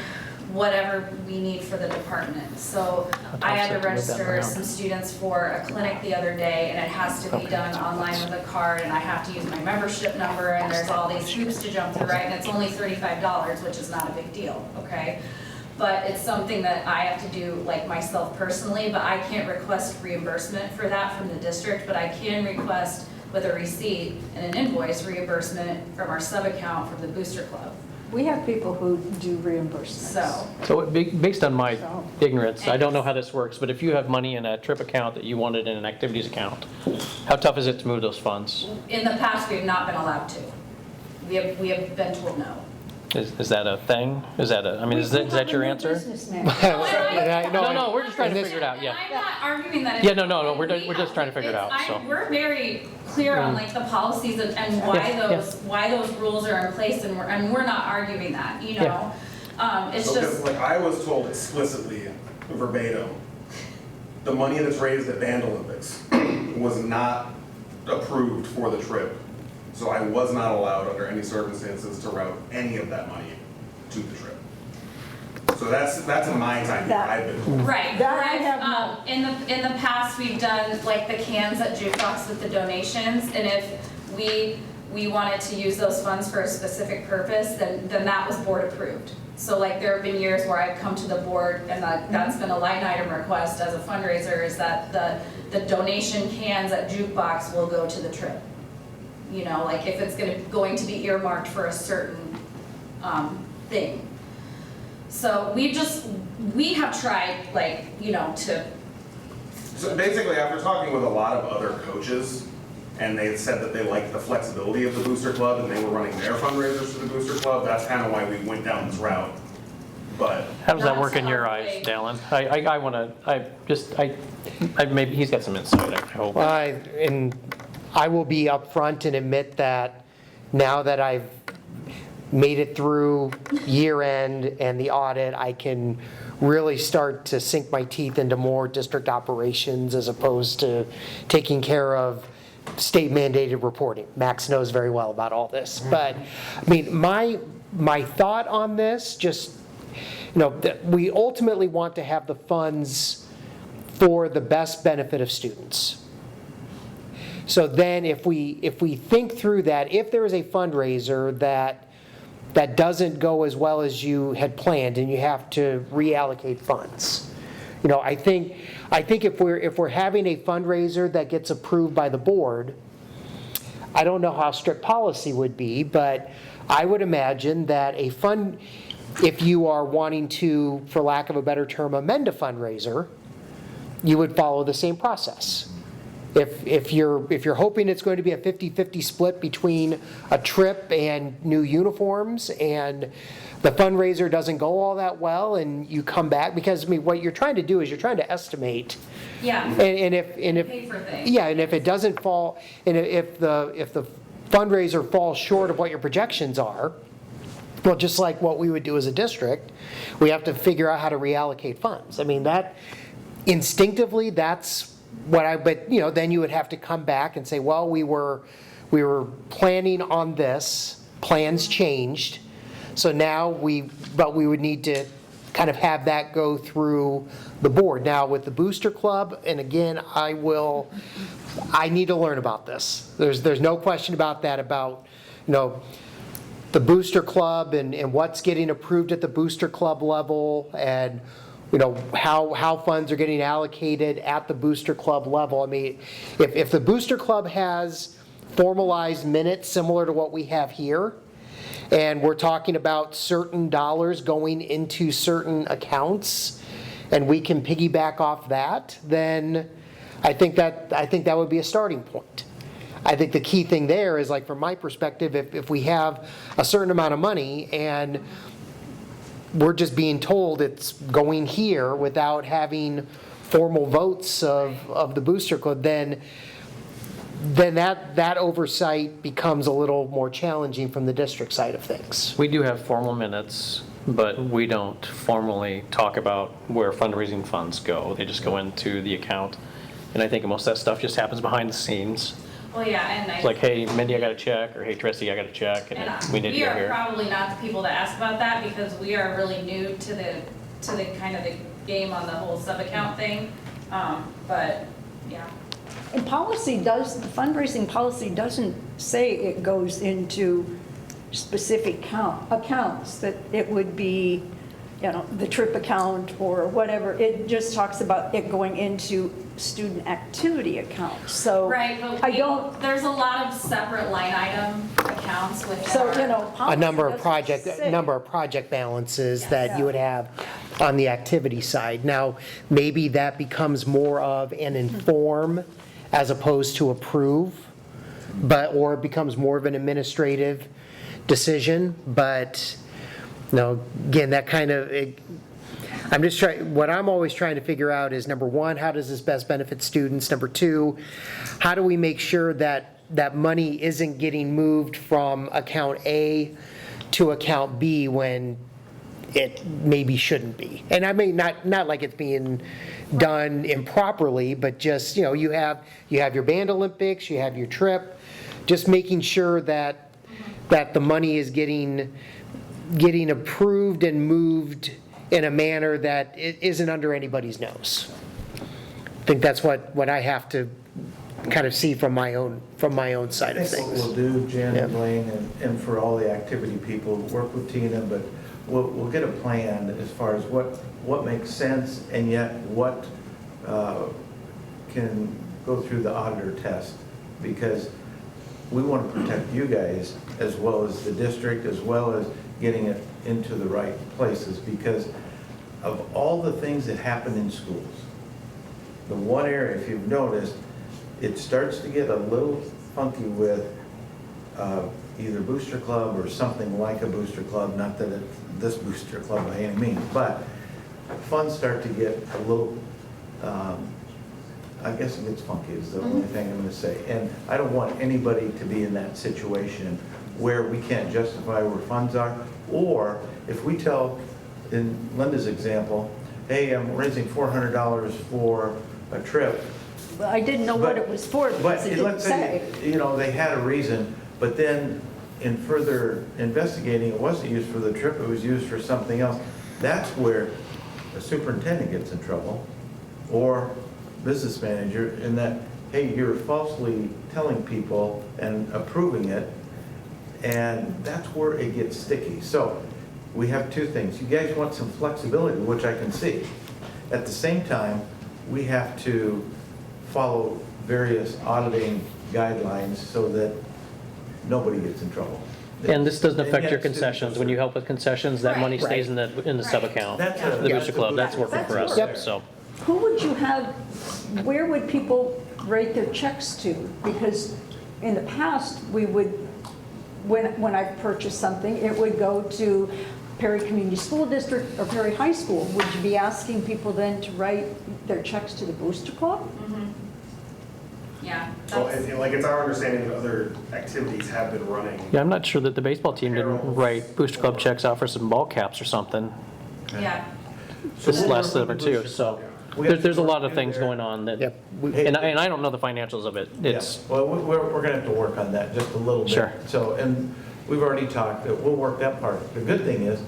whatever we need for the department. So I had to register some students for a clinic the other day, and it has to be done online with a card, and I have to use my membership number, and there's all these hoops to jump through, right? And it's only $35, which is not a big deal, okay? But it's something that I have to do, like, myself personally, but I can't request reimbursement for that from the district, but I can request with a receipt and an invoice reimbursement from our sub-account from the Booster Club. We have people who do reimbursements. So, Based on my ignorance, I don't know how this works, but if you have money in a trip account that you wanted in an activities account, how tough is it to move those funds? in the past, we have not been allowed to. We have been told no. Is that a thing? Is that a, I mean, is that your answer? No, we're just trying to figure it out, yeah. I'm not arguing that. Yeah, no, we're just trying to figure it out, so. We're very clear on like the policies and why those rules are in place, and we're not arguing that, you know? It's So, just, like, I was told explicitly, verbatim, the money that's raised at Band Olympics was not approved for the trip. So I was not allowed under any circumstances to route any of that money to the trip. So that's in my time here, I've been told. right, That I correct. have In the past, we've done like the cans at Jukebox with the donations, and if we wanted to use those funds for a specific purpose, then that was board approved. So like there have been years where I've come to the board and that's been a line item request as a fundraiser, is that the donation cans at Jukebox will go to the trip. You know, like if it's going to be earmarked for a certain thing. So we have tried, like, you know, to. So basically, after talking with a lot of other coaches, and they said that they liked the flexibility of the Booster Club and they were running their fundraisers to the Booster Club, that's kind of why we went down this route. But How does that work in your eyes, Dallin? Maybe he's got some insight, I hope. And I will be upfront and admit that now that I've made it through year end and the audit, I can really start to sink my teeth into more district operations as opposed to taking care of state mandated reporting. Max knows very well about all this. But I mean, my thought on this, just, you know, that we ultimately want to have the funds for the best benefit of students. So then if we think through that, if there is a fundraiser that doesn't go as well as you had planned and you have to reallocate funds, you know, I think if we're having a fundraiser that gets approved by the board, I don't know how strict policy would be, but I would imagine that if you are wanting to, for lack of a better term, amend a fundraiser, you would follow the same process. If you're hoping it's going to be a 50-50 split between a trip and new uniforms, and the fundraiser doesn't go all that well, and you come back, because I mean, what you're trying to do is you're trying to estimate. Yeah. And if Pay for things. yeah, and if it doesn't fall, and if the fundraiser falls short of what your projections are, well, just like what we would do as a district, we have to figure out how to reallocate funds. I mean, that instinctively, that's what but then you would have to come back and say, well, we were planning on this, plans changed, so now but we would need to kind of have that go through the board. Now, with the Booster Club, and again, I need to learn about this. There's no question about that, about, the Booster Club and what's getting approved at the Booster Club level, and how funds are getting allocated at the Booster Club level. I mean, if the Booster Club has formalized minutes similar to what we have here, and we're talking about certain dollars going into certain accounts, and we can piggyback off that, then I think that would be a starting point. I think the key thing there is, like, from my perspective, if we have a certain amount of money and we're just being told it's going here without having formal votes of the Booster Club, then that oversight becomes a little more challenging from the district side of things. We do have formal minutes, but we don't formally talk about where fundraising funds go. They just go into the account. And I think most of that stuff just happens behind the scenes. Well, yeah, and It's like, hey, Mindy, I got a check, or hey, Tracy, I got a check, and we need to we go are here. probably not the people to ask about that, because we are really new to the kind of the game on the whole sub-account thing. But, yeah. And the fundraising policy doesn't say it goes into specific accounts, that it would be, the trip account or whatever. It just talks about it going into student activity accounts. So Right, but there's a lot of separate line item accounts with A policy number of doesn't say. project balances that you would have on the activity side. Now, maybe that becomes more of an inform as opposed to approve, or it becomes more of an administrative decision. But again, that kind of, what I'm always trying to figure out is, number one, how does this best benefit students? Number two, how do we make sure that that money isn't getting moved from account A to account B when it maybe shouldn't be? And I mean, not like it's being done improperly, but just, you have your band Olympics, you have your trip, just making sure that the money is getting approved and moved in a manner that it isn't under anybody's nose. I think that's what I have to kind of see from my own side of I think what things. we'll do, Jan and Yeah. Blaine, and for all the activity people, work with Tina, but we'll get a plan as far as what makes sense, and yet what can go through the auditor test, because we want to protect you guys as well as the district, as well as getting it into the right places, because of all the things that happen in schools, the one area, if you've noticed, it starts to get a little funky with either Booster Club or something like a Booster Club, not that it's this Booster Club by any means, but funds start to get a little, I guess it gets funky is the only thing I'm going to say. And I don't want anybody to be in that situation where we can't justify where funds are, or if we tell, in Linda's example, hey, I'm raising $400 for a trip. Well, I didn't know what it was for, because it didn't let's say. they had a reason, but then in further investigating, it wasn't used for the trip, it was used for something else. That's where a superintendent gets in trouble, or business manager, in that, hey, you're falsely telling people and approving it, and that's where it gets sticky. So we have two things. You guys want some flexibility, which I can see. At the same time, we have to follow various auditing guidelines so that nobody gets in trouble. And this doesn't And affect yet your students concessions. are- When you help with concessions, that money stays in the sub-account. That's The a- Booster Club, that's working for us, Yep. so. Who would you have, where would people write their checks to? Because in the past, we would, when I purchased something, it would go to Perry Community School District or Perry High School. Would you be asking people then to write their checks to the Booster Club? Yeah, So, that's, like, it's our understanding that other activities have been running. Yeah, I'm not sure that the baseball team didn't write Booster Club checks out for some ball caps or something yeah. this we'll last work summer with too, Booster so. Club. We have There's a to lot work of things in there. going on that, Yep. and I don't know the financials of it. It's, Yeah, well, we're gonna have to work on that just a little bit. Sure. So, and we've already talked, that we'll work that part. The good thing is,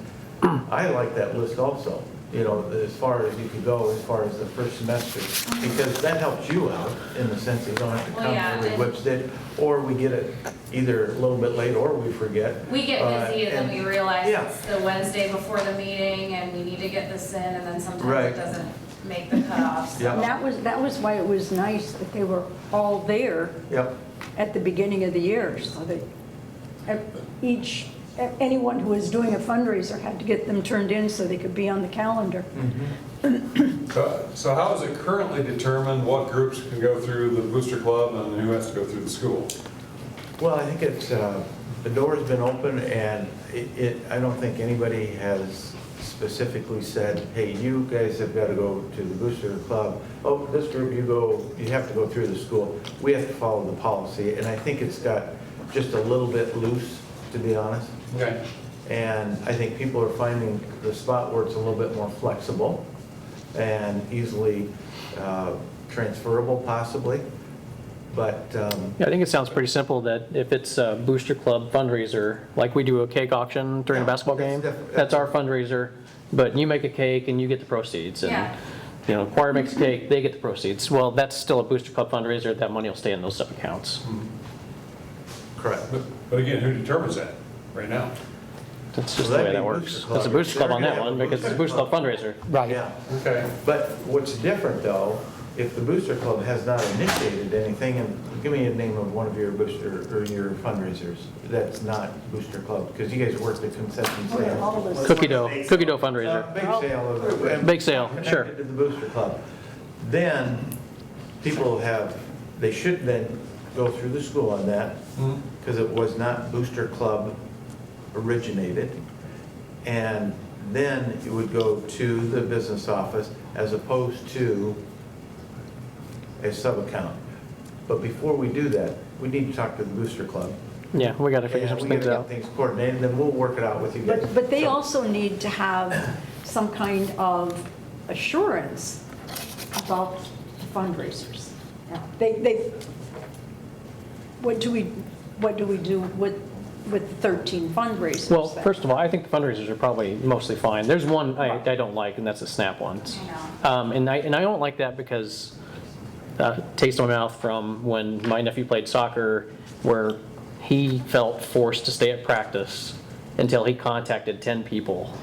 I like that list also, you know, as far as you could go, as far as the first semester, because that helps you out in the sense that you don't have to Well, come yeah, every and- Whipsted, or we get it either a little bit late or we forget. We get busy and then we realize yeah. it's the Wednesday before the meeting and we need to get this in, and then sometimes Right. it doesn't make the cutoffs. Yeah. And that was why it was nice that they were all there Yep, at the beginning of the year, so that anyone who was doing a fundraiser had to get them turned in so they could be on the calendar. So how is it currently determined what groups can go through the Booster Club and who has to go through the school? well, I think it's, the door's been open and I don't think anybody has specifically said, hey, you guys have got to go to the Booster Club. Oh, this group, you have to go through the school. We have to follow the policy, and I think it's got just a little bit loose, to be honest. Okay. And I think people are finding the spot where it's a little bit more flexible and easily transferable possibly. But, yeah, I think it sounds pretty simple that if it's a Booster Club fundraiser, like we do a cake auction during a Yeah, basketball that's game, def- that's our fundraiser, but you make a cake and you get the proceeds. And, Yeah. you know, choir makes a cake, they get the proceeds. Well, that's still a Booster Club fundraiser, that money will stay in those sub-accounts. correct. But again, who determines that right now? That's just Well, the way that'd that be works. Booster Club. It's a Booster Club on They're that gonna one have a because it's a Booster Booster Club fundraiser. Right. Yeah. Okay. But what's different though, if the Booster Club has not initiated anything, and give me a name of one of your booster, or your fundraisers that's not Booster Club, because you guys work the concession stand. All of us. Cookie dough fundraiser. Bake sale of it. Bake sale, sure. Connected to the Booster Club. Then people they should then go through the school on that, because it was not Booster Club originated. And then it would go to the business office as opposed to a sub-account. But before we do that, we need to talk to the Booster Club. Yeah, we got to figure some And we things gotta out. get things coordinated, and then we'll work it out with you guys. But they So- also need to have some kind of assurance about the fundraisers. Now, what do we do with the 13 fundraisers? Well, then? first of all, I think the fundraisers are probably mostly fine. There's one I don't like, and that's the SNAP ones. I know. And I don't like that because, taste in my mouth from when my nephew played soccer, where he felt forced to stay at practice until he contacted 10 people.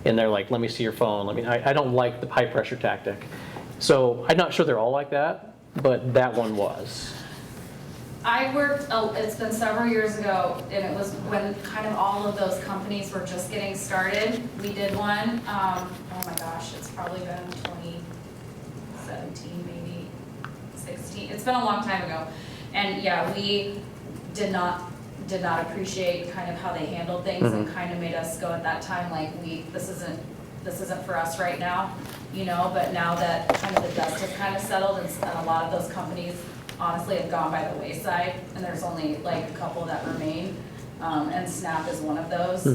And they're like, let me see your phone. I don't like the high pressure tactic. So I'm not sure they're all like that, but that one was. I worked, it's been several years ago, and it was when kind of all of those companies were just getting started. We did one, oh my gosh, it's probably been 2017, maybe 16. It's been a long time ago. And yeah, we did not appreciate kind of how they handled things and kind of made us go at that time like this isn't for us right now, you know, but now that kind of the dust has kind of settled and a lot of those companies honestly have gone by the wayside, and there's only like a couple that remain, and SNAP is one of those.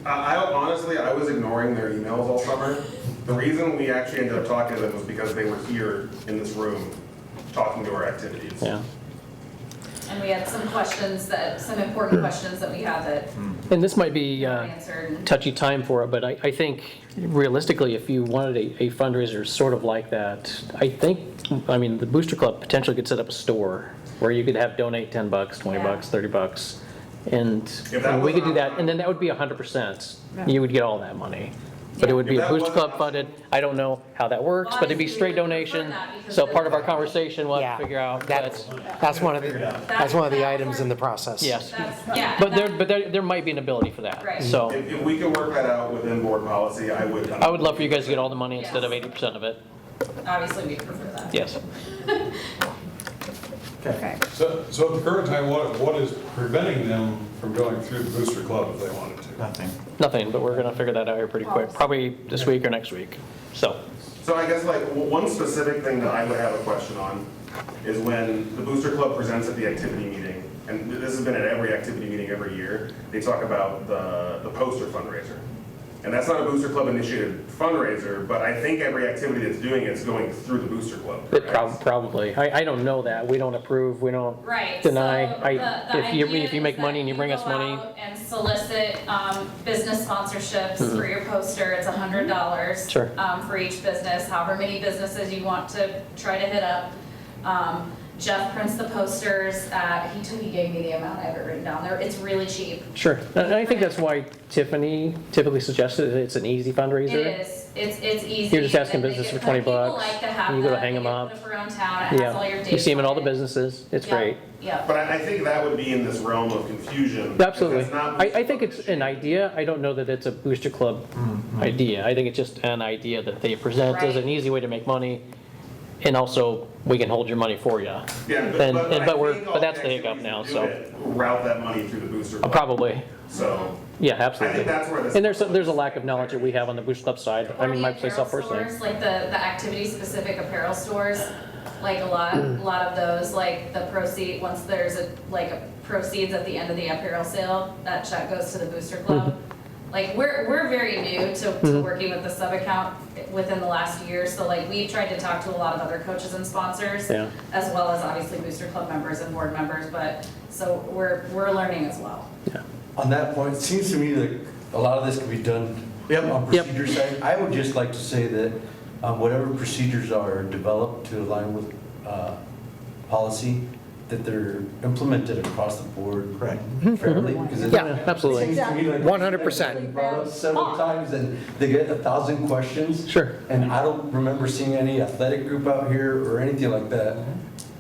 I honestly, I was ignoring their emails all summer. The reason we actually ended up talking to them was because they were here in this room talking to our activities. Yeah. And we had some important questions that we had that And this might be were answered. touchy time for it, but I think realistically, if you wanted a fundraiser sort of like that, I mean, the Booster Club potentially could set up a store where you could have donate $10, $20, Yeah. $30, and that we was could do that, and then that would be 100%. You would get all that money. But it would be If a that Booster was- Club funded. I don't know how that works, but it'd be Obviously, straight we would prefer donation. that because So then- part of our conversation, we'll have Yeah, to figure out. that's one of the items in the process. Yes. Yeah. But there might be an ability for that. Right. So If we can work that out within board policy, I would. I would love for you guys to get all the money instead of 80% of it. Obviously, we prefer that. Yes. Okay. So at the current time, what is preventing them from going through the Booster Club if they wanted to? Nothing. Nothing, but we're gonna figure that out here pretty quick, probably this week or next week. So, So I guess like one specific thing that I would have a question on is when the Booster Club presents at the activity meeting, and this has been at every activity meeting every year, they talk about the poster fundraiser. And that's not a Booster Club initiated fundraiser, but I think every activity that's doing it's going through the Booster Club. It correct? probably, I don't know that, we don't approve, we don't Right. deny. So the If you idea make is money that and you bring us go money, out and solicit business sponsorships for your poster. It's $100 Sure. For each business, however many businesses you want to try to hit up. Jeff prints the posters. He gave me the amount. I have it written down there. It's really cheap. sure. And I think that's why Tiffany typically suggested it's an easy fundraiser. It is. It's easy. You're just asking They business get- for $20. People like to have You go to them. hang They 'em get up. put around town. It has all your Yeah, dates. you see them in all the on it. businesses, it's Yeah, great. Yeah. But I think that would be in this realm of confusion. Absolutely. If it's not I think it's an idea, I don't know that it's a Booster Club idea. I think it's just an idea that they present as an easy way to make money, and also, we can hold your money for you. Yeah, And- but and- I but think all that's the the hiccup activities now, that do so. it Route that money through the Booster Club. Probably, So, yeah, I absolutely. think that's where this. And there's a lack of knowledge that we have on the Booster Club side, I Or mean, the myself apparel personally. stores, like the activity-specific apparel stores, like a lot of those, like the proceed, once there's a proceeds at the end of the apparel sale, that check goes to the Booster Club. Like, we're very new to working with the sub-account within the last year, so like, we've tried to talk to a lot of other coaches and sponsors, Yeah. as well as obviously Booster Club members and board members, but, so we're learning as well. On that point, it seems to me like a lot of this can be done on Yep. procedure side. I would just like to say that whatever procedures are developed to align with policy, that they're implemented across the board fairly. because it- Yeah, absolutely. It seems to me like 100%. it's been brought up several times and they get 1,000 questions. Sure. And I don't remember seeing any athletic group out here or anything like that.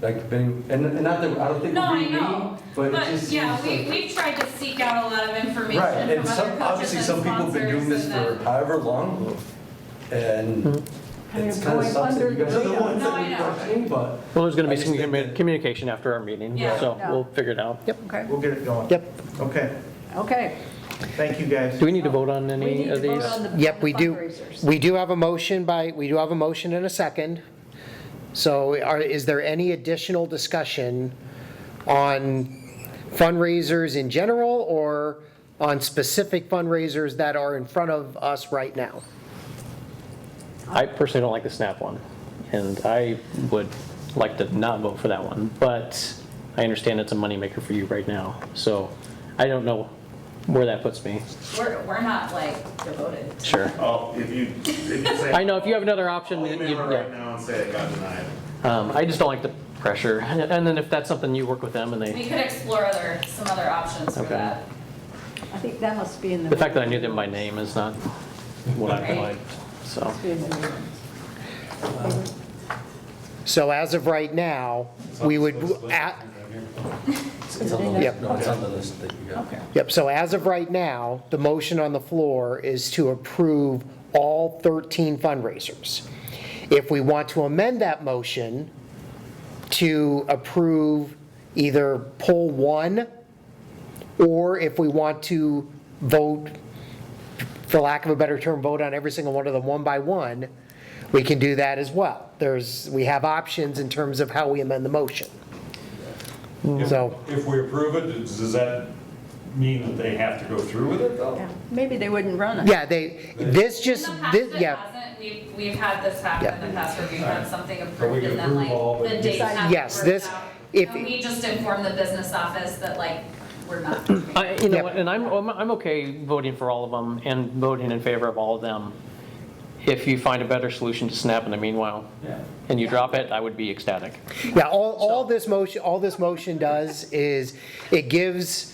Like, and not that, I don't think No, we're I being mean, know, but it but just yeah, seems like. we've tried to seek out a lot of information Right, from and other some, coaches obviously, and some people have been doing this sponsors, for and however long, and it's kind of going sucks that you guys are the under the ones radar. that No, I are know. questioning, but. Well, there's gonna I be just some think that- communication after our meeting, Yeah. so Yeah. we'll figure it out. Yep. Okay, We'll get it going. Yep, Okay, okay. thank you, guys. Do we need to vote on We any need to of vote these? on the yep, we do. fundraisers. We do have a motion and a second. So is there any additional discussion on fundraisers in general or on specific fundraisers that are in front of us right now? I personally don't like the SNAP one, and I would like to not vote for that one, but I understand it's a moneymaker for you right now, so I don't know where that puts me. we're not like devoted. Sure. Oh, if you say. I know, if you have another option, I'll you, email her right yeah. now and say it got denied. I just don't like the pressure, and then if that's something you work with them and We they, could explore some other options for Okay. that. I think that must be in the. the fact that I knew them by name is not what I Right. liked, so. Be in the meetings. So as of right now, we would, It's on the Yep. list, no, it's on the list that you got. Okay. yep, so as of right now, the motion on the floor is to approve all 13 fundraisers. If we want to amend that motion to approve either poll one, or if we want to vote, for lack of a better term, vote on every single one of them one by one, we can do that as well. We have options in terms of how we amend the motion. So, If we approve it, does that mean that they have to go through with it though? Yeah, maybe they wouldn't run it. yeah, this just, In the past, this, it yeah. hasn't. We've had this happen Yeah. in the past where we've had something we approved can and then like approve all, but the dates decide- haven't Yes, worked this- out. if- And we just inform the business office that like, we're not. You know Yep. what, and I'm okay voting for all of them and voting in favor of all of them. If you find a better solution to SNAP in the meanwhile, and you drop it, I would be ecstatic. Yeah, all this motion does is it gives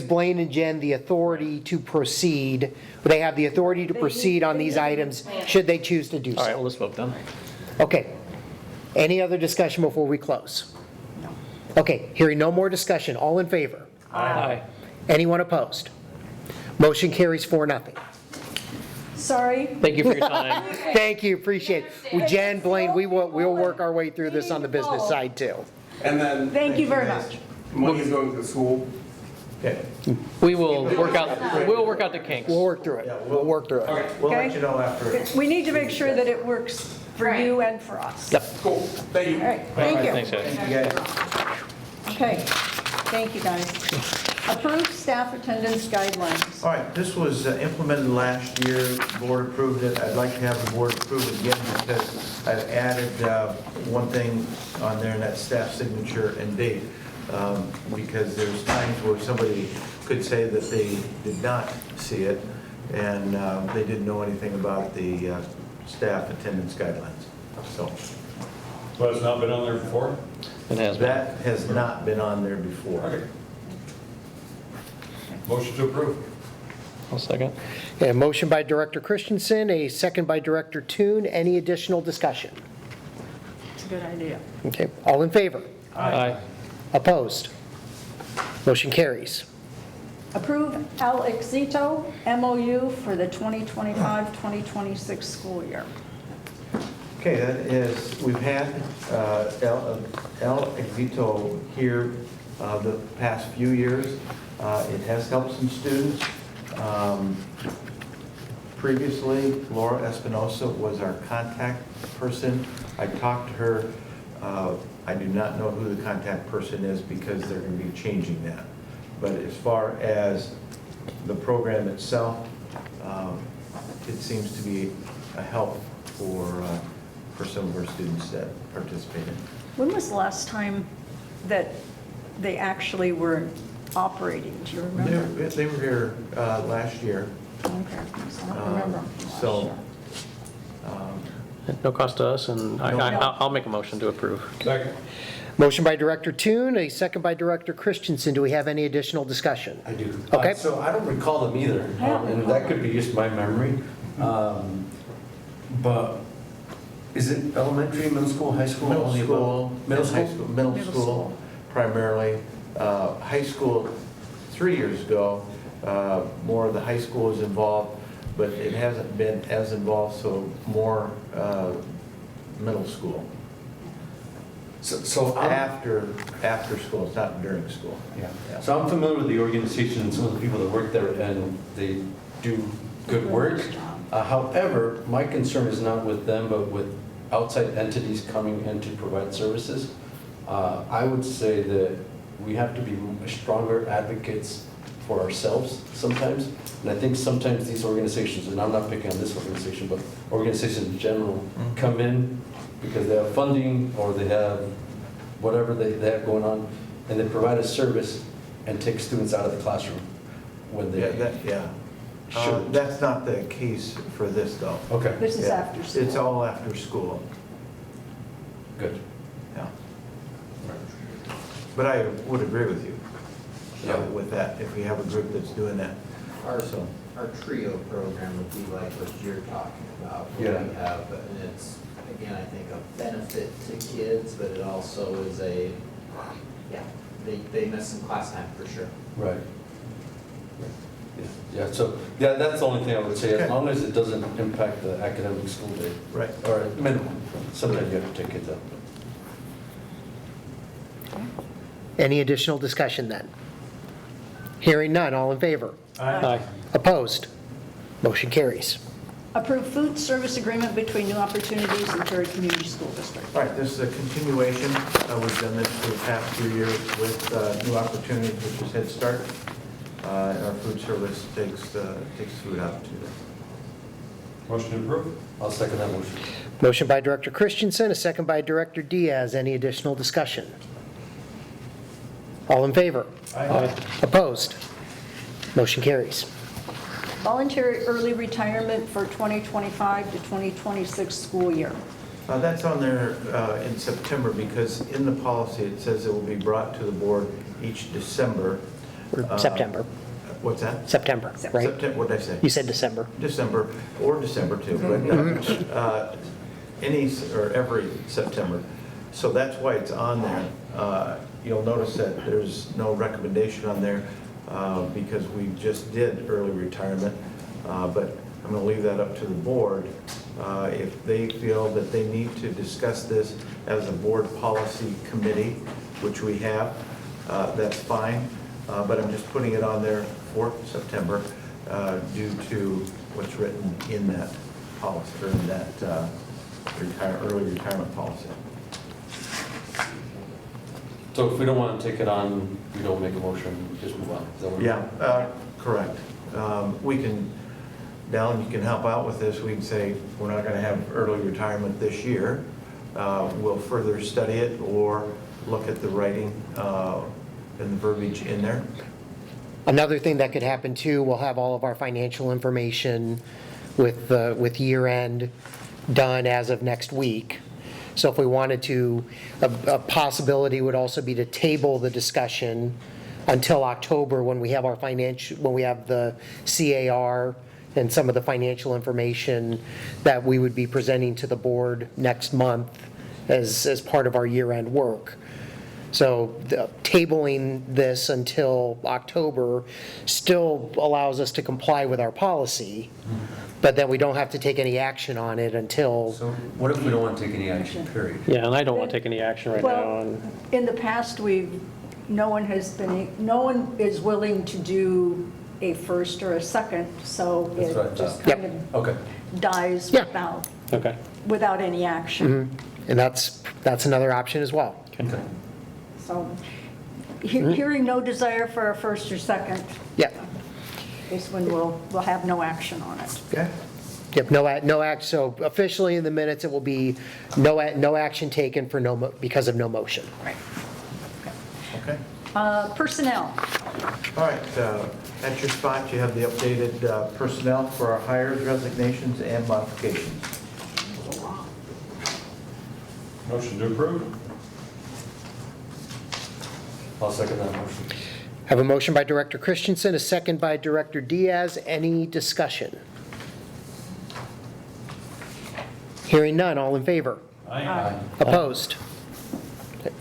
Blaine and Jen the authority to proceed. They have the authority to proceed on these items, should they choose to do All right, so. well, let's vote then. Okay. Any other discussion before we close? Okay, hearing no more discussion, all in favor? Aye. Anyone opposed? Motion carries 4-0. Sorry. Thank you for your time. Thank you, appreciate it. Jen, Blaine, we'll work our way through this on the business side too. And then. Thank you very much. Money's going to the school. Okay, We will work out the kinks. We'll work through it. We'll work through it. Okay. we'll let Okay. you know after. We need to make sure that it works for you and for us. Yep. Cool, thank you. All right, thank you. Thanks, guys. Thank you, guys. Okay, thank you, guys. Approved staff attendance guidelines. All right, this was implemented last year, board approved it. I'd like to have the board approve it again because I've added one thing on there, and that's staff signature and date. Because there's times where somebody could say that they did not see it, and they didn't know anything about the staff attendance guidelines. So But it's not been on there before? It has been. that has not been on there before. Okay. Motion to approve. I'll second. Okay, a motion by Director Christensen, a second by Director Toon. Any additional discussion? It's a good idea. Okay, all in favor? Aye. Opposed? Motion carries. Approve Al Exito MOU for the 2025-2026 school year. Okay, that is, we've had El Exito here the past few years. It has helped some students. Previously, Laura Espinosa was our contact person. I talked to her. I do not know who the contact person is because they're going to be changing that. But as far as the program itself, it seems to be a help for some of our students that participate in it. When was the last time that they actually were operating? Do you remember? They were here last year. Okay, so I don't remember. last So, year. No cost to us, and No. I'll make a motion to approve. Second. Motion by Director Toon, a second by Director Christensen. Do we have any additional discussion? I do. Okay. So I don't recall them either, and that could be just my memory. But is it elementary, middle school, high school? middle Only about- school. Middle and high school? Middle Middle school school. primarily. High school, 3 years ago, more of the high school is involved, but it hasn't been as involved, so more middle school. So After school, it's not during school. Yeah. So I'm familiar with the organization and some of the people that work there, and they do good work. However, my concern is not with them, but with outside entities coming in to provide services. I would say that we have to be stronger advocates for ourselves sometimes. And I think sometimes these organizations, and I'm not picking on this organization, but organizations in general, come in because they have funding or they have whatever they have going on, and they provide a service and take students out of the classroom when they should. That's not the case for this, though. Okay, This is Yeah. after school. It's all after school, good. yeah. But I would agree with you with that, if we have a group that's doing that. Our, So, our trio program would be like what you're talking about. Yeah. We have, and it's, again, I think a benefit to kids, but it also is they miss some class time for sure. Right. Yeah, so, yeah, that's the only thing I would say, Okay. as long as it doesn't impact the academic school day. right. Or at minimum, sometimes you have to take it up. Any additional discussion then? Hearing none, all in favor? Aye. Opposed? Motion carries. Approve food service agreement between New Opportunities and Perry Community School District. All right, this is a continuation. We've done this for the past few years with New Opportunities, which is Head Start. And our food service takes food out to them. Motion to approve. I'll second that motion. Motion by Director Christensen, a second by Director Diaz. Any additional discussion? All in favor? Aye. Opposed? Motion carries. Voluntary early retirement for 2025 to 2026 school year. That's on there in September because in the policy it says it will be brought to the board each December. Or September. What's that? September, right? September, what did I say? You said December. December, or December too, but every September. So that's why it's on there. You'll notice that there's no recommendation on there because we just did early retirement. But I'm going to leave that up to the board. If they feel that they need to discuss this as a board policy committee, which we have, that's fine. But I'm just putting it on there for September due to what's written in that policy, or in that early retirement policy. So if we don't want to take it on, we don't make a motion, we just move on. Is that what- Yeah, correct. We can, Dallin, you can help out with this. We can say, we're not going to have early retirement this year. We'll further study it or look at the writing and the verbiage in there. Another thing that could happen too, we'll have all of our financial information with year end done as of next week. So if we wanted to, a possibility would also be to table the discussion until October when we have our when we have the CAR and some of the financial information that we would be presenting to the board next month as part of our year-end work. So tabling this until October still allows us to comply with our policy, but then we don't have to take any action on it until. So what if we don't want to take any action, period? Yeah, and I don't want to take any action right now Well, on, in the past, no one is willing to do a first or a second, so That's it what I just thought. kind Yep. of Okay. dies Yeah. okay. without any action. And that's another option as well. Okay. So, hearing no desire for a first or second Yeah. is when we'll have no action on it. Okay? Yep, no act, so officially in the minutes, it will be no action taken for because of no motion. Right. Okay. Personnel. All right, at your spot, you have the updated personnel for our hires, resignations, and modifications. Motion to approve? I'll second that motion. Have a motion by Director Christensen, a second by Director Diaz. Any discussion? Hearing none, all in favor? Aye. Opposed?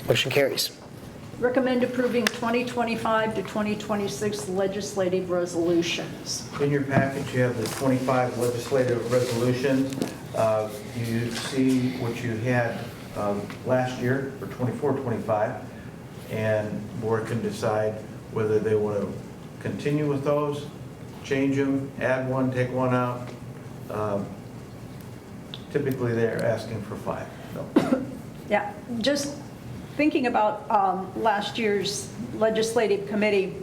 Motion carries. Recommend approving 2025 to 2026 legislative resolutions. In your package, you have the 25 legislative resolutions. You see what you had last year for 24-25, and board can decide whether they want to continue with those, change them, add one, take one out. Typically, they're asking for 5. No. Yeah, just thinking about last year's legislative committee,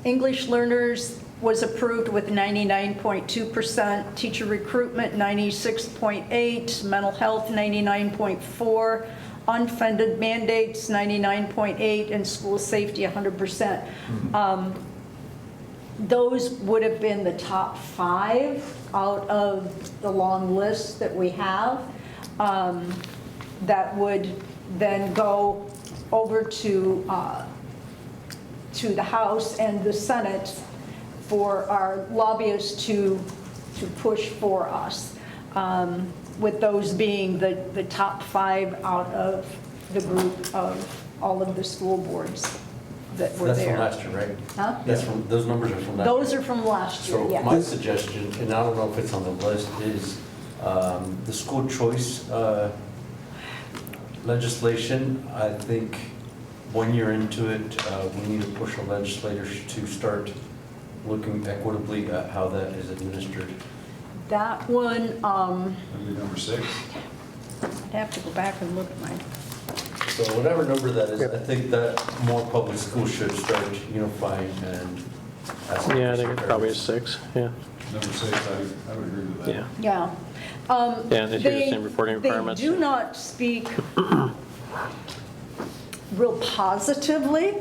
English learners was approved with 99.2%, teacher recruitment 96.8%, mental health 99.4%, unfunded mandates 99.8%, and school safety 100%. Those would have been the top 5 out of the long list that we have. That would then go over to the House and the Senate for our lobbyists to push for us, with those being the top 5 out of the group of all of the school boards that were That's there. from last year, right? Huh? Those numbers are from last year. Those are from last year, So my yes. suggestion, and I don't know if it's on the list, is the school choice legislation. I think 1 year into it, we need to push our legislators to start looking equitably at how that is administered. That one, That'd be number 6. I'd have to go back and look at mine. So whatever number that is, I think that more public schools should start unifying and asking. Yeah, I for think some it's probably a fairness. 6, yeah. Number 6, I would agree with that. Yeah. Yeah. Yeah, and it's the same reporting requirements. They do not speak real positively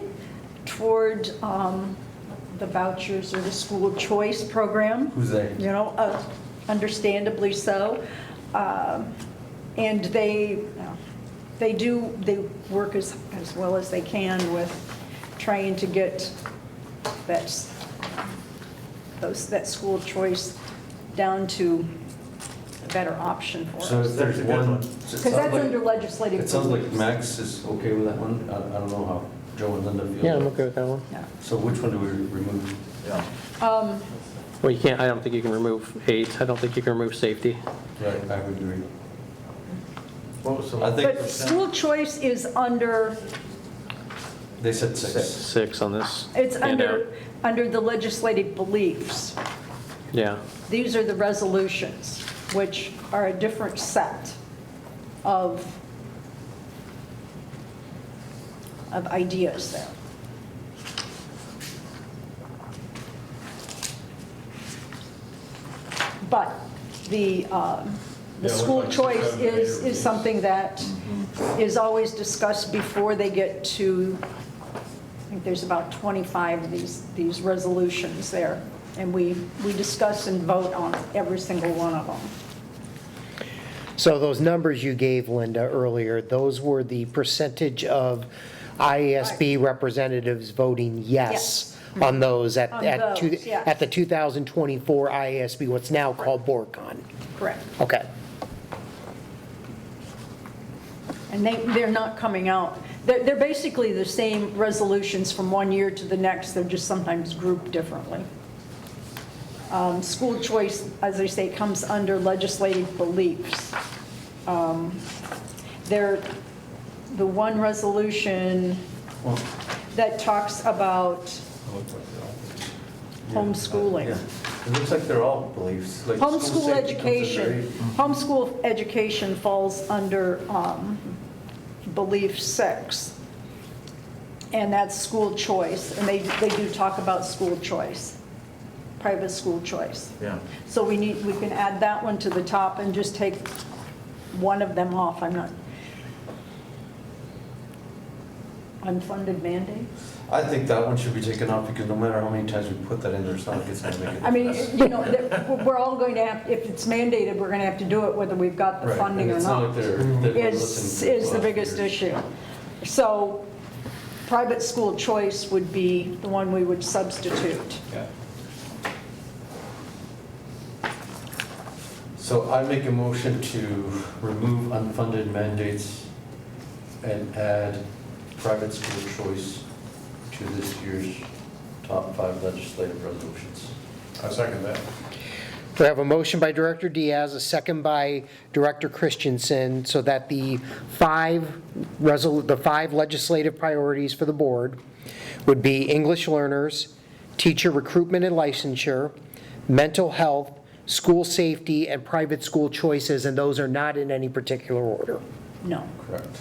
toward the vouchers or the school choice program. Who's they? You know, understandably so. And they work as well as they can with trying to get that school choice down to a better option for So us. if there's That's a good one. one. Because that's under legislative. It sounds like beliefs. Max is okay with that one. I don't know how Joe and Linda feel. Yeah, I'm okay with that one. Yeah. So which one do we remove? Yeah. Well, you can't, I don't think you can remove 8. I don't think you can remove safety. Right, I would agree. What was the? I think But school choice is under, they said 6. 6 on this. it's handout. under the legislative beliefs. Yeah, These are the resolutions. which are a different set of ideas there. But the school choice is something that is always discussed before they get to, I think there's about 25 of these resolutions there. And we discuss and vote on every single one of them. So those numbers you gave, Linda, earlier, those were the percentage of IASB representatives voting yes on those at On those, yes. at the 2024 IASB, what's now called BoardCon. Correct. Okay. And they're not coming out, they're basically the same resolutions from one year to the next, they're just sometimes grouped differently. School choice, as I say, comes under legislative beliefs. The one resolution that talks about homeschooling. Yeah. It looks like they're all beliefs. Like school Homeschool safety comes in education, homeschool education falls under belief 6. And that's school choice, and they do talk about school choice, private school choice. Yeah. So we can add that one to the top and just take one of them off. I'm not. Unfunded mandates? I think that one should be taken off because no matter how many times we put that in there, it's not like it's going to make a difference. I mean, you know, we're all going to have, if it's mandated, we're going to have to do it whether we've got the Right, funding and or it's not not. like they're listening to Is the last biggest year's. issue. So private school choice would be the one we would substitute. Yeah. So I make a motion to remove unfunded mandates and add private school choice to this year's top 5 legislative resolutions. I second that. We have a motion by Director Diaz, a second by Director Christensen, so that the 5 legislative priorities for the board would be English learners, teacher recruitment and licensure, mental health, school safety, and private school choices, and those are not in any particular order. No. Correct.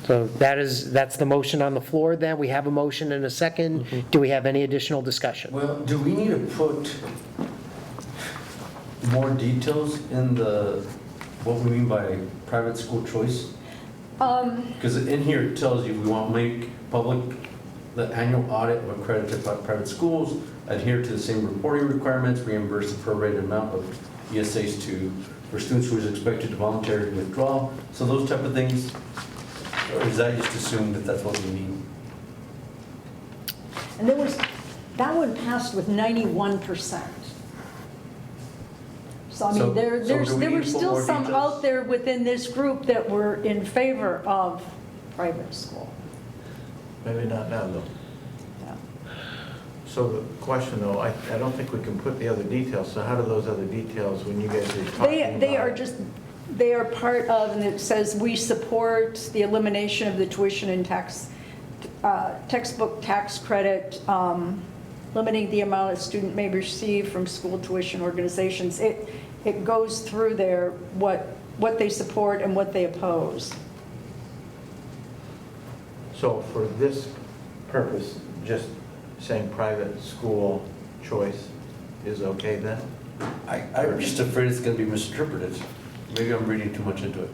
So that's the motion on the floor then. We have a motion and a second. Do we have any additional discussion? Well, do we need to put more details in what we mean by private school choice? Because in here it tells you we want to make public the annual audit of accredited private schools, adhere to the same reporting requirements, reimburse the prorated amount of ESAs for students who is expected to voluntarily withdraw. So those type of things, or is that just assumed that that's what we mean? And that one passed with 91%. So I So- mean, there so do we were need to put still more some details? out there within this group that were in favor of private school. Maybe not now, though. Yeah. So the question, though, I don't think we can put the other details, so how do those other details, when you guys are talking about? They are part of, and it says, we support the elimination of the tuition and textbook tax credit, limiting the amount a student may receive from school tuition organizations. It goes through there what they support and what they oppose. So for this purpose, just saying private school choice is okay then? I'm just afraid it's going to be misinterpreted. Maybe I'm reading too much into it.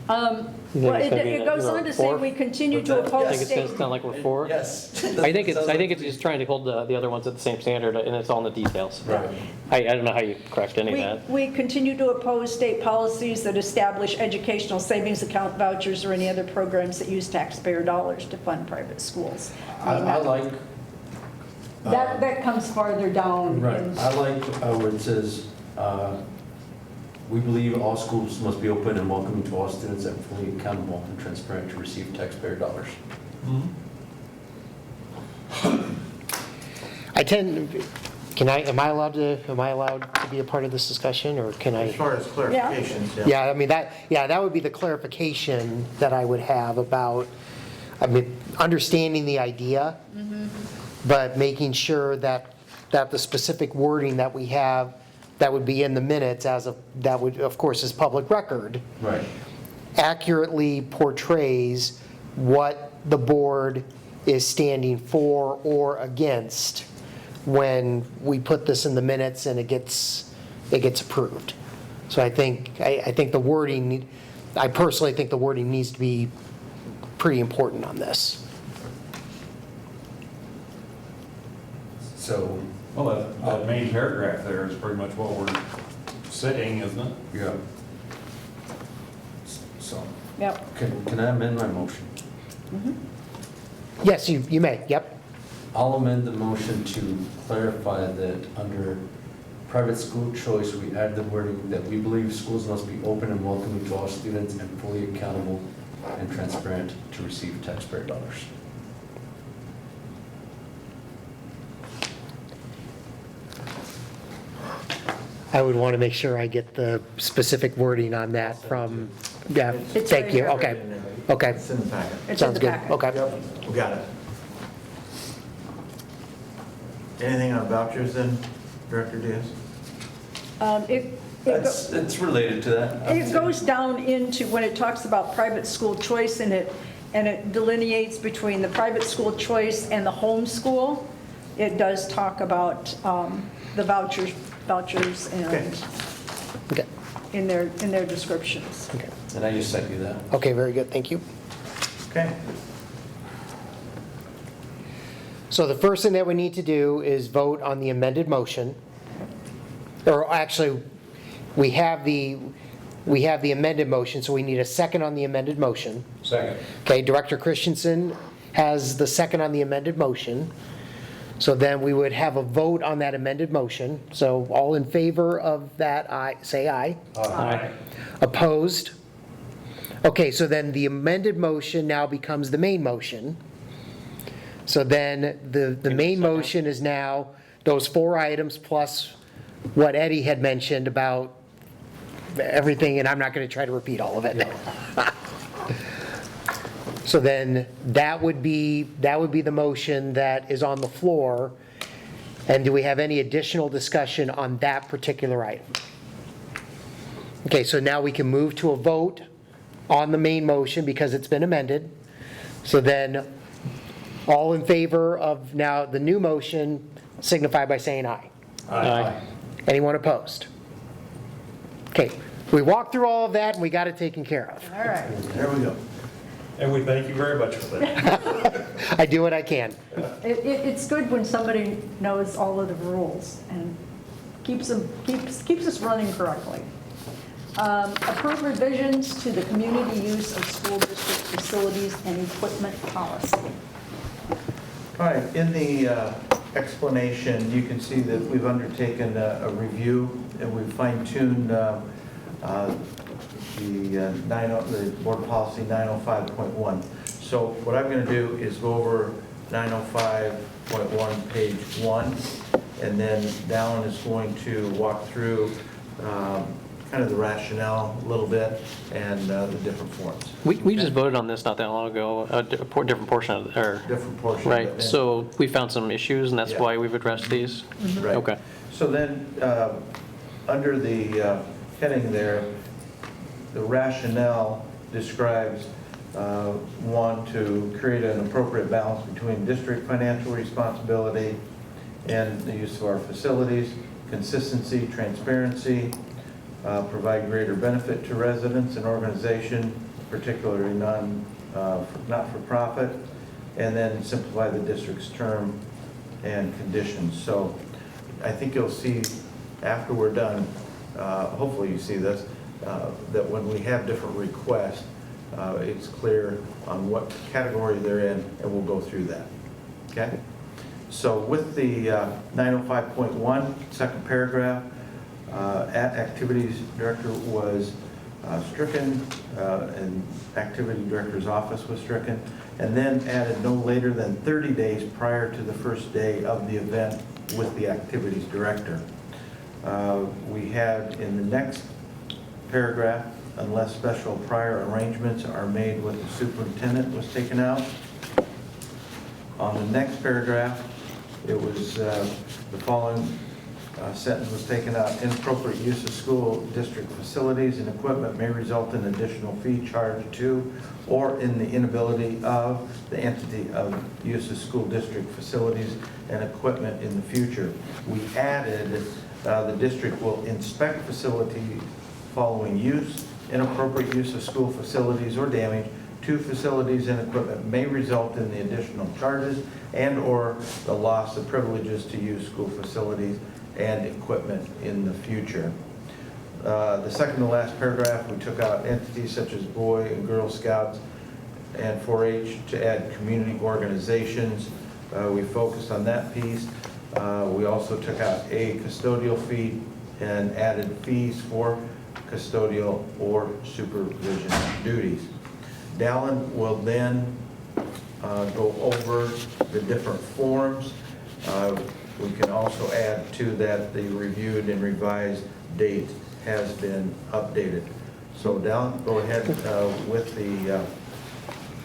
Well, it's gonna be it goes we're on to say for? we continue What's to that? oppose I think it state. sounds like we're for. Yes. I think it's just trying to hold the other ones at the same standard, and it's all in the details. Right. I don't know how you correct any of that. We continue to oppose state policies that establish educational savings account vouchers or any other programs that use taxpayer dollars to fund private schools. I like. That comes farther down. Right, in- I like where it says, we believe all schools must be open and welcoming to all students and fully accountable and transparent to receive taxpayer dollars. Am I allowed to be a part of this discussion, or can I? As far as clarifications, yeah. Yeah, I mean, that would be the clarification that I would have about, understanding the idea, but making sure that the specific wording that we have that would be in the minutes that would, of course, is public record, Right. accurately portrays what the board is standing for or against when we put this in the minutes and it gets approved. So I think the wording, I personally think the wording needs to be pretty important on this. So, Well, that main paragraph there is pretty much what we're saying, isn't it? yeah. So, Yep. can I amend my motion? Yes, you may, yep. I'll amend the motion to clarify that under private school choice, we add the wording that we believe schools must be open and welcoming to all students and fully accountable and transparent to receive taxpayer dollars. I would want to make sure I get the specific wording on that from, yeah, It's thank right you, here. okay, okay. It's in the packet. It's in Sounds the good, packet. okay. Yep, we got it. Anything on vouchers then, Director Diaz? It's related to that. It goes down into, when it talks about private school choice, and it delineates between the private school choice and the homeschool. It does talk about the vouchers Okay. and Okay, in their descriptions. okay. And I just sent you that. Okay, very good, thank you. Okay. So the first thing that we need to do is vote on the amended motion. Or actually, we have the amended motion, so we need a second on the amended motion. Second. Okay, Director Christensen has the second on the amended motion. So then we would have a vote on that amended motion. So all in favor of that, say aye. Aye. Opposed? Okay, so then the amended motion now becomes the main motion. So then the main motion is now those 4 items plus what Eddie had mentioned about everything, and I'm not going to try to repeat all of it. So then that would be the motion that is on the floor. And do we have any additional discussion on that particular item? Okay, so now we can move to a vote on the main motion because it's been amended. So then, all in favor of now the new motion signify by saying aye. Aye. Anyone opposed? Okay, we walked through all of that and we got it taken care of. All right. There we go. And we thank you very much for that. I do what I can. It's good when somebody knows all of the rules and keeps us running correctly. Approve revisions to the community use of school district facilities and equipment policy. All right, in the explanation, you can see that we've undertaken a review and we've fine-tuned the board policy 905.1. So what I'm going to do is go over 905.1 page 1, and then Dallin is going to walk through kind of the rationale a little bit and the different forms. We just voted on this not that long ago, a different portion of, or, Different portions. of right, it. so we found some issues and that's Yeah. why we've addressed these? Right. Okay. So then, under the heading there, the rationale describes, one, to create an appropriate balance between district financial responsibility and the use of our facilities, consistency, transparency, provide greater benefit to residents and organization, particularly not-for-profit, and then simplify the district's term and conditions. So I think you'll see after we're done, hopefully you see this, that when we have different requests, it's clear on what category they're in, and we'll go through that. Okay? So with the 905.1, second paragraph, activities director was stricken, and activity director's office was stricken, and then added no later than 30 days prior to the first day of the event with the activities director. We had in the next paragraph, unless special prior arrangements are made with the superintendent, was taken out. On the next paragraph, it was the following Sentence was taken out, inappropriate use of school district facilities and equipment may result in additional fee charged to or in the inability of the entity of use of school district facilities and equipment in the future. We added, the district will inspect facility following use, inappropriate use of school facilities or damage to facilities and equipment may result in the additional charges and/or the loss of privileges to use school facilities and equipment in the future. The second to last paragraph, we took out entities such as Boy and Girl Scouts and 4-H to add community organizations. We focused on that piece. We also took out a custodial fee and added fees for custodial or supervision duties. Dallin will then go over the different forms. We can also add to that the reviewed and revised date has been updated. So Dallin, go ahead with the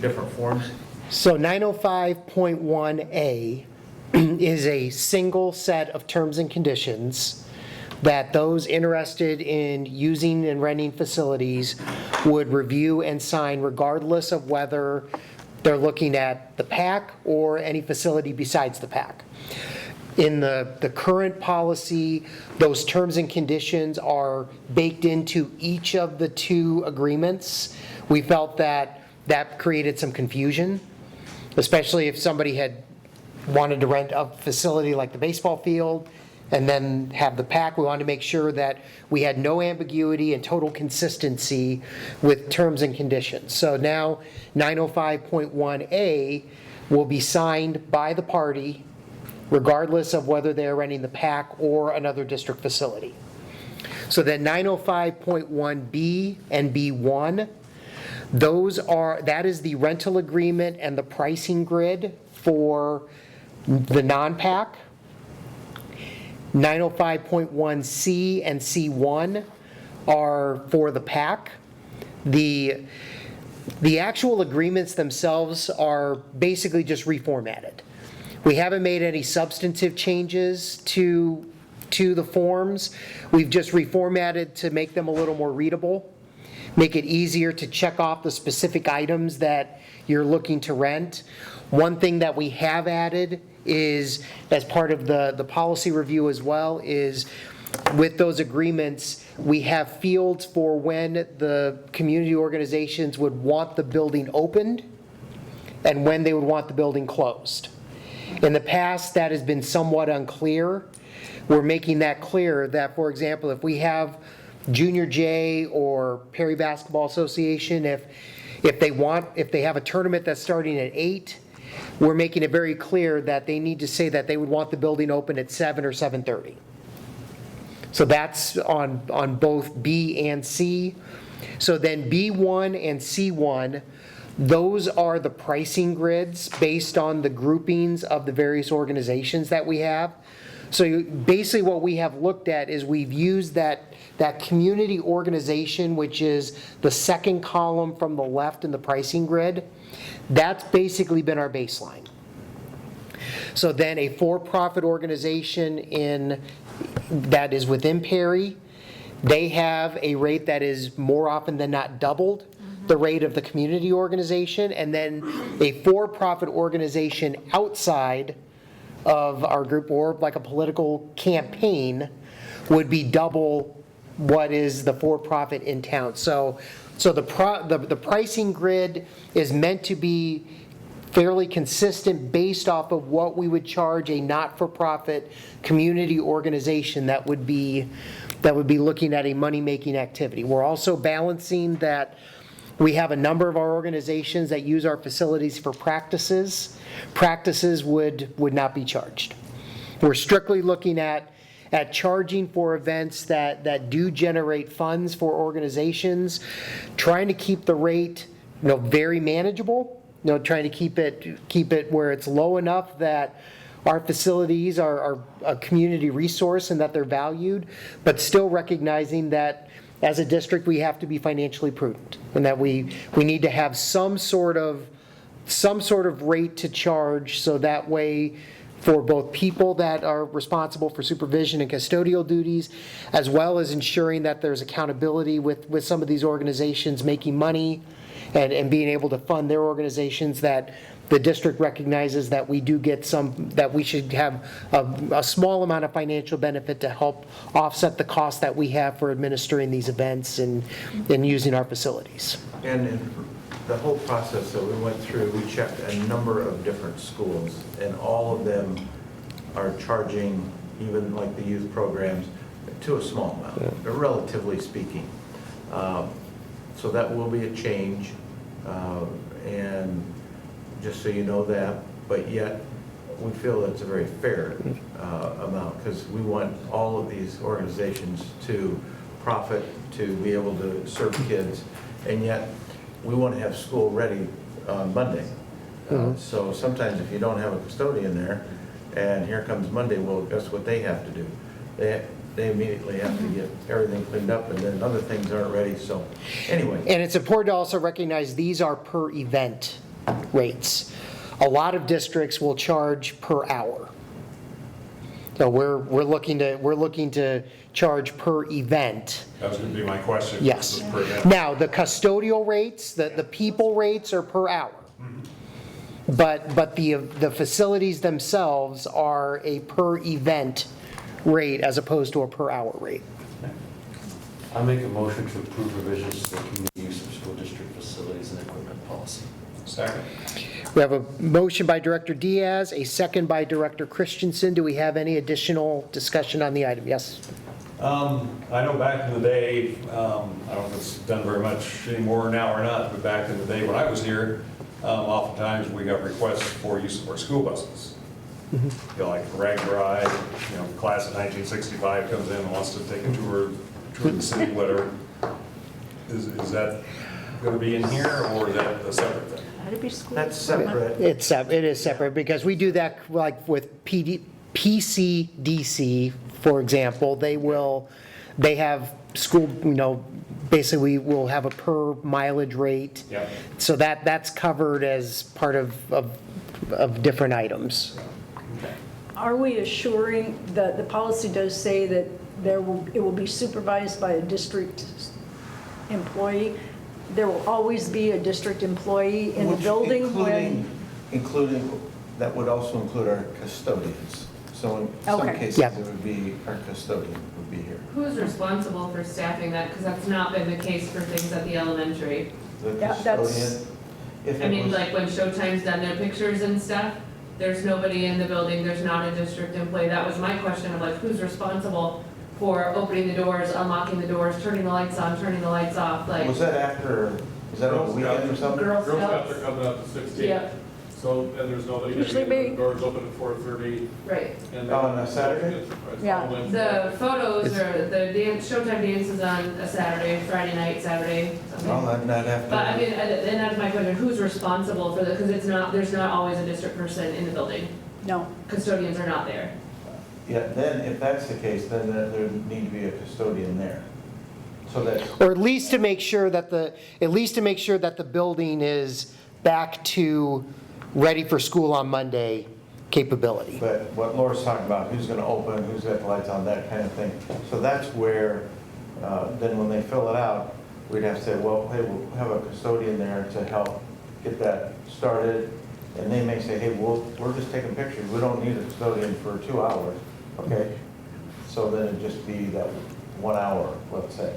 different forms. So 905.1A is a single set of terms and conditions that those interested in using and renting facilities would review and sign regardless of whether they're looking at the PAC or any facility besides the PAC. In the current policy, those terms and conditions are baked into each of the two agreements. We felt that that created some confusion, especially if somebody had wanted to rent a facility like the baseball field and then have the PAC. We wanted to make sure that we had no ambiguity and total consistency with terms and conditions. So now 905.1A will be signed by the party regardless of whether they're renting the PAC or another district facility. So then 905.1B and B1, that is the rental agreement and the pricing grid for the non-PAC. 905.1C and C1 are for the PAC. The actual agreements themselves are basically just reformatted. We haven't made any substantive changes to the forms. We've just reformatted to make them a little more readable, make it easier to check off the specific items that you're looking to rent. One thing that we have added is, as part of the policy review as well, is with those agreements, we have fields for when the community organizations would want the building opened and when they would want the building closed. In the past, that has been somewhat unclear. We're making that clear that, for example, if we have Junior J or Perry Basketball Association, if they have a tournament that's starting at 8, we're making it very clear that they need to say that they would want the building open at 7 or 7:30. So that's on both B and C. So then B1 and C1, those are the pricing grids based on the groupings of the various organizations that we have. So basically what we have looked at is we've used that community organization, which is the second column from the left in the pricing grid. That's basically been our baseline. So then a for-profit organization that is within Perry, they have a rate that is more often than not doubled the rate of the community organization, and then a for-profit organization outside of our group, or like a political campaign, would be double what is the for-profit in town. So the pricing grid is meant to be fairly consistent based off of what we would charge a not-for-profit community organization that would be looking at a money-making activity. We're also balancing that we have a number of our organizations that use our facilities for practices. Practices would not be charged. We're strictly looking at charging for events that do generate funds for organizations, trying to keep the rate very manageable, trying to keep it where it's low enough that our facilities are a community resource and that they're valued, but still recognizing that as a district we have to be financially prudent and that we need to have some sort of rate to charge, so that way for both people that are responsible for supervision and custodial duties, as well as ensuring that there's accountability with some of these organizations making money and being able to fund their organizations, that the district recognizes that we do get that we should have a small amount of financial benefit to help offset the cost that we have for administering these events and using our facilities. And in the whole process that we went through, we checked a number of different schools, and all of them are charging, even like the youth programs, to a small amount, relatively speaking. So that will be a change, and just so you know that, but yet we feel it's a very fair amount, because we want all of these organizations to profit, to be able to serve kids, and yet we want to have school ready on Monday. So sometimes if you don't have a custodian there, and here comes Monday, well, guess what they have to do? They immediately have to get everything cleaned up, and then other things aren't ready, so anyway. And it's important to also recognize these are per event rates. A lot of districts will charge per hour. So we're looking to charge per event. That was going to be my question. Yes. Per event. Now, the custodial rates, the people rates are per hour. But the facilities themselves are a per event rate as opposed to a per hour rate. I'll make a motion to approve revisions to the community use of school district facilities and equipment policy. Second. We have a motion by Director Diaz, a second by Director Christensen. Do we have any additional discussion on the item? Yes? I know back in the day, I don't know if it's done very much anymore now or not, but back in the day when I was here, oftentimes we got requests for use of our school buses. You know, like Rag Ride, class of 1965 comes in and wants to take a tour of the city, whatever. Is that going to be in here, or is that a separate thing? That'd be school. That's separate. It is separate, because we do that like with PCDC, for example. They have school, basically we will have a per mileage rate. Yeah. So that's covered as part of different items. Are we assuring that the policy does say that it will be supervised by a district employee? There will always be a district employee in the Which building when? Including, that would also include our custodians. So in some Okay. cases, Yeah. it would be, our custodian would be here. Who's responsible for staffing that? Because that's not been the case for things at the elementary. The Yeah, that's- custodian, if I it mean, was, like when Showtime's done their pictures and stuff, there's nobody in the building, there's not a district employee. That was my question of like, who's responsible for opening the doors, unlocking the doors, turning the lights on, turning the lights off, like. was that after, was that on the weekend or something? Girl Girl Scouts Scouts? are coming up to 16. Yep, So, and there's nobody, Usually the me. doors open at 4:30. right. And Oh, on a Saturday? Yeah. The photos or the dance, Showtime dances on a Saturday, Friday night, Saturday, Well, something. not after. But I mean, and that's my question, who's responsible for the, because there's not always a district person in the building. No. Custodians are not there. Yeah, then, if that's the case, then there need to be a custodian there. So that, Or at least to make sure that the building is back to ready for school on Monday capability. but what Laura's talking about, who's gonna open, who's got the lights on, that kind of thing. So that's where, then when they fill it out, we'd have to say, well, hey, we'll have a custodian there to help get that started. And they may say, hey, we're just taking pictures, we don't need a custodian for 2 hours, okay? So then it'd just be that 1 hour, let's say.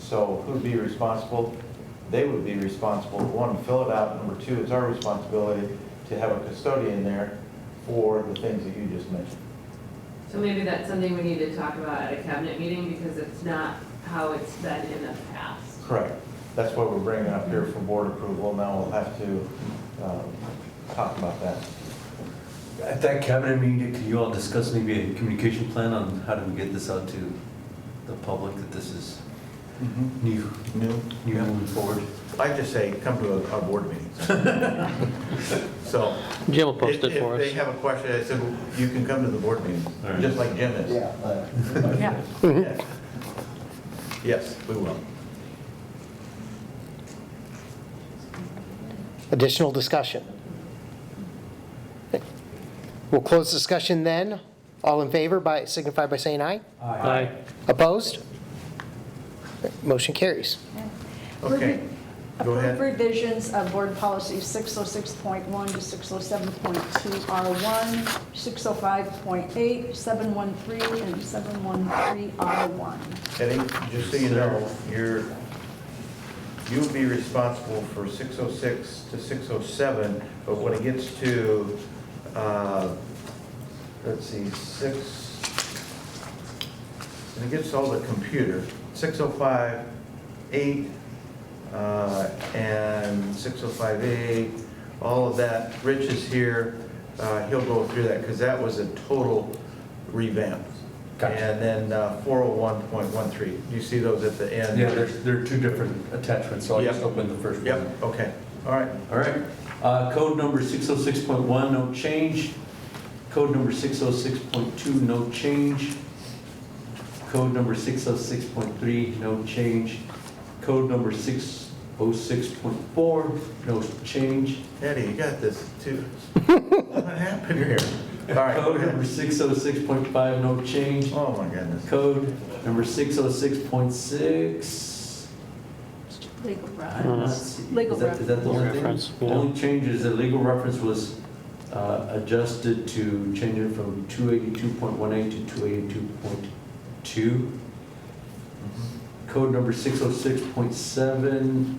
So who'd be responsible? They would be responsible, one, to fill it out, number two, it's our responsibility to have a custodian there for the things that you just mentioned. So maybe that's something we need to talk about at a cabinet meeting because it's not how it's been in the past. Correct. That's what we're bringing up here for board approval, now we'll have to talk about that. At that cabinet meeting, can you all discuss maybe a communication plan on how do we get this out to the public, that this is new moving forward? I just say, come to our board meetings. So. Jim will post it for If they us. have a question, I said, well, you can come to the board meetings, All right. just like Jim is. Yeah. Yeah. Yeah. Yes, we will. Additional discussion? We'll close discussion then. All in favor signify by saying aye. Aye. Opposed? Motion carries. Okay, go ahead. Approve revisions of Board Policy 606.1 to 607.2 R1, 605.8, 713, and 713 R1. Eddie, just so you know, you'll be responsible for 606 to 607, but when it gets to, let's see, when it gets to all the computer, 605, 8, and 605A, all of that, Rich is here, he'll go through that, because that was a total revamp. Gotcha. And then 401.13, you see those at the end? Yeah, there are two different attachments, so I'll just Yep. open the first one. Yep, okay, all right. All right. Code number 606.1, no change. Code number 606.2, no change. Code number 606.3, no change. Code number 606.4, no change. Eddie, you got this too. What happened here? All right, go Code number ahead. 606.5, no change. Oh, my goodness. Code number 606.6. Legal Let's reference. see, Legal is that the only thing? Reference, yeah. Only change is that legal reference was adjusted to change it from 282.18 to 282.2. Code number 606.7.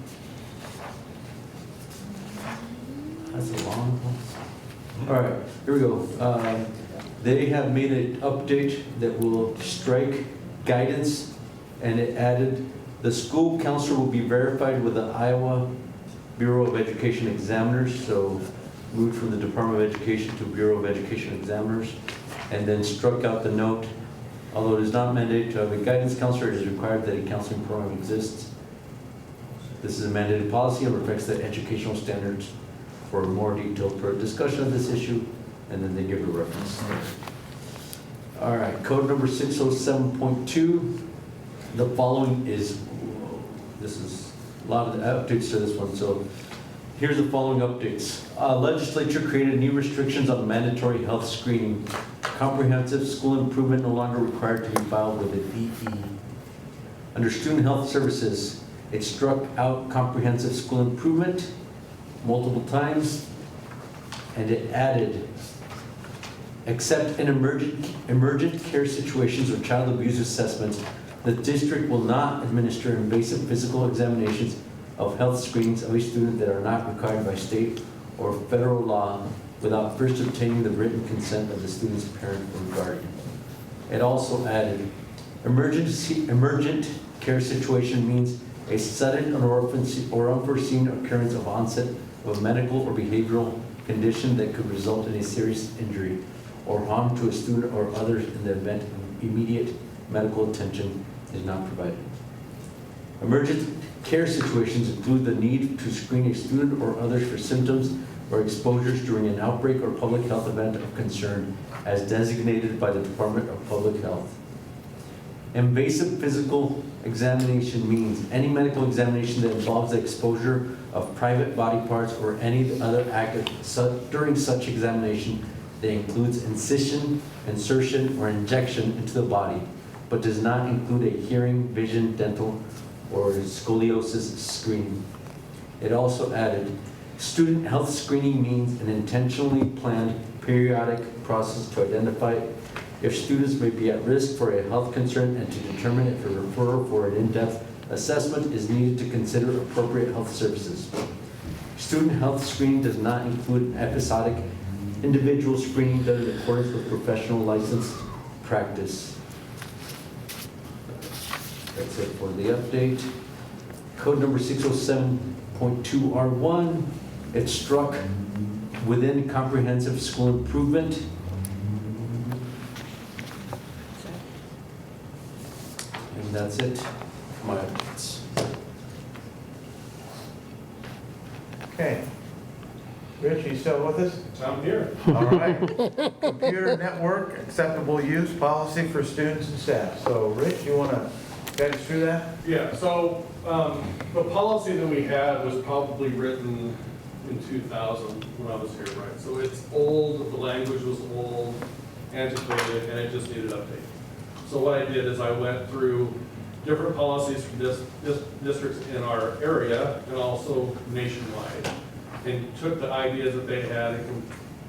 That's a long one. All right, here we go. They have made an update that will strike guidance, and it added, the school counselor will be verified with the Iowa Bureau of Education Examiners, so moved from the Department of Education to Bureau of Education Examiners, and then struck out the note, although it is not mandated to have a guidance counselor, it is required that a counseling program exists. This is a mandated policy and reflects the educational standards. For a more detailed discussion of this issue, and then they give a reference. All right, code number 607.2. The following is, this is a lot of the updates to this one, so here's the following updates. Legislature created new restrictions on mandatory health screening. Comprehensive school improvement no longer required to be filed with a DE. Under student health services, it struck out comprehensive school improvement multiple times, and it added, except in emergent care situations or child abuse assessments, the district will not administer invasive physical examinations of health screenings of a student that are not required by state or federal law without first obtaining the written consent of the student's parent or guardian. It also added, emergent care situation means a sudden or unforeseen occurrence of onset of a medical or behavioral condition that could result in a serious injury or harm to a student or others in the event immediate medical attention is not provided. Emergent care situations include the need to screen a student or others for symptoms or exposures during an outbreak or public health event of concern as designated by the Department of Public Health. Invasive physical examination means any medical examination that involves the exposure of private body parts or any other act during such examination that includes incision, insertion, or injection into the body, but does not include a hearing, vision, dental, or scoliosis screening. It also added, student health screening means an intentionally planned periodic process to identify if students may be at risk for a health concern and to determine if a referral for an in-depth assessment is needed to consider appropriate health services. Student health screening does not include episodic individual screening done in accordance with professional license practice. That's it for the update. Code number 607.2R1, it struck within comprehensive school improvement. And that's it for my updates. Okay. Rich, you still with us? I'm here. All right. Computer network acceptable use policy for students and staff. So Rich, you want to guide us through that? Yeah, so the policy that we had was probably written in 2000 when I was here, right? So it's old, the language was old, antiquated, and it just needed updating. So what I did is I went through different policies from districts in our area and also nationwide, and took the ideas that they had and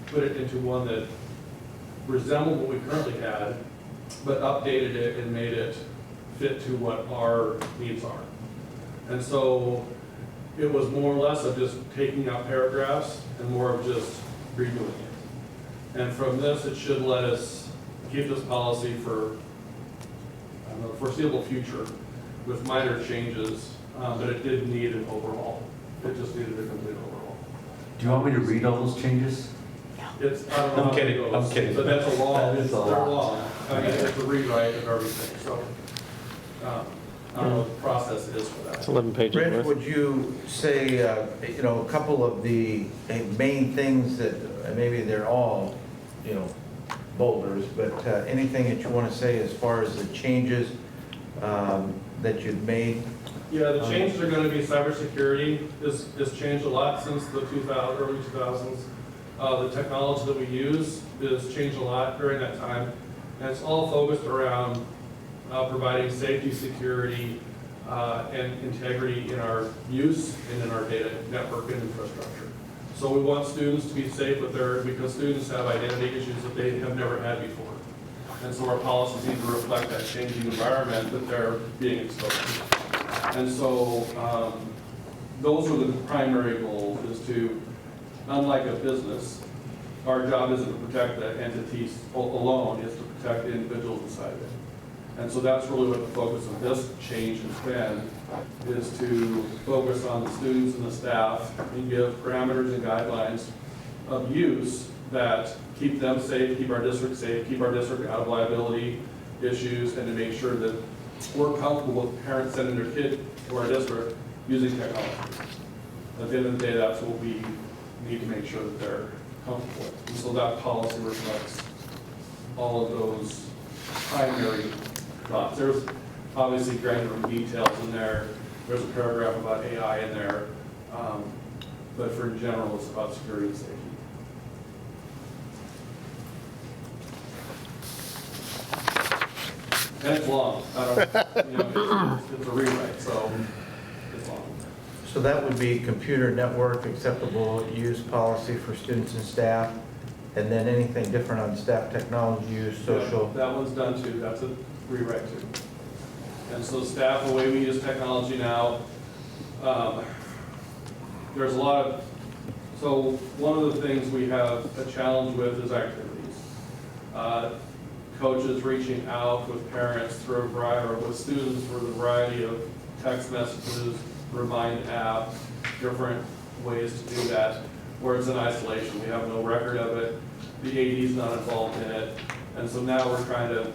put it into one that resembled what we currently had, but updated it and made it fit to what our needs are. And so it was more or less of just taking out paragraphs and more of just redoing it. And from this, it should let us keep this policy for, I don't know, the foreseeable future with minor changes, but it did need an overhaul. It just needed a complete overhaul. Do you want me to read all those changes? It's, I don't know I'm how kidding, it goes, I'm kidding. but that's a long, That is a they're lot. long. I mean, it's a rewrite of everything, so, I don't know what the process is for that. It's 11 pages Rich, worth. would you say, you know, a couple of the main things that, maybe they're all, you know, boulders, but anything that you want to say as far as the changes that you've made? Yeah, the changes are gonna be cybersecurity has changed a lot since the early 2000s. The technology that we use has changed a lot during that time, and it's all focused around providing safety, security, and integrity in our use and in our data network and infrastructure. So we want students to be safe because students have identity issues that they have never had before. And so our policies need to reflect that changing environment that they're being exposed to. And so those are the primary goals, is to, unlike a business, our job isn't to protect the entities alone, it's to protect the individuals inside it. And so that's really what the focus of this change has been, is to focus on the students and the staff and give parameters and guidelines of use that keep them safe, keep our district safe, keep our district out of liability issues, and to make sure that we're comfortable with parents sending their kid to our district using technology. At the end of the day, that's what we need to make sure that they're comfortable with. And so that policy reflects all of those primary thoughts. There's obviously granular details in there. There's a paragraph about AI in there. But for in general, it's about security and safety. And it's long. I don't, you know, it's a rewrite, so it's long. So that would be computer network acceptable use policy for students and staff, and then anything different on staff technology use, social. Yeah, that one's done too. That's a rewrite too. And so staff, the way we use technology now, there's a lot of, so one of the things we have a challenge with is activities. Coaches reaching out with parents through a variety, or with students through a variety of text messages, remind app, different ways to do that, where it's in isolation. We have no record of it. The AD's not involved in it. And so now we're trying to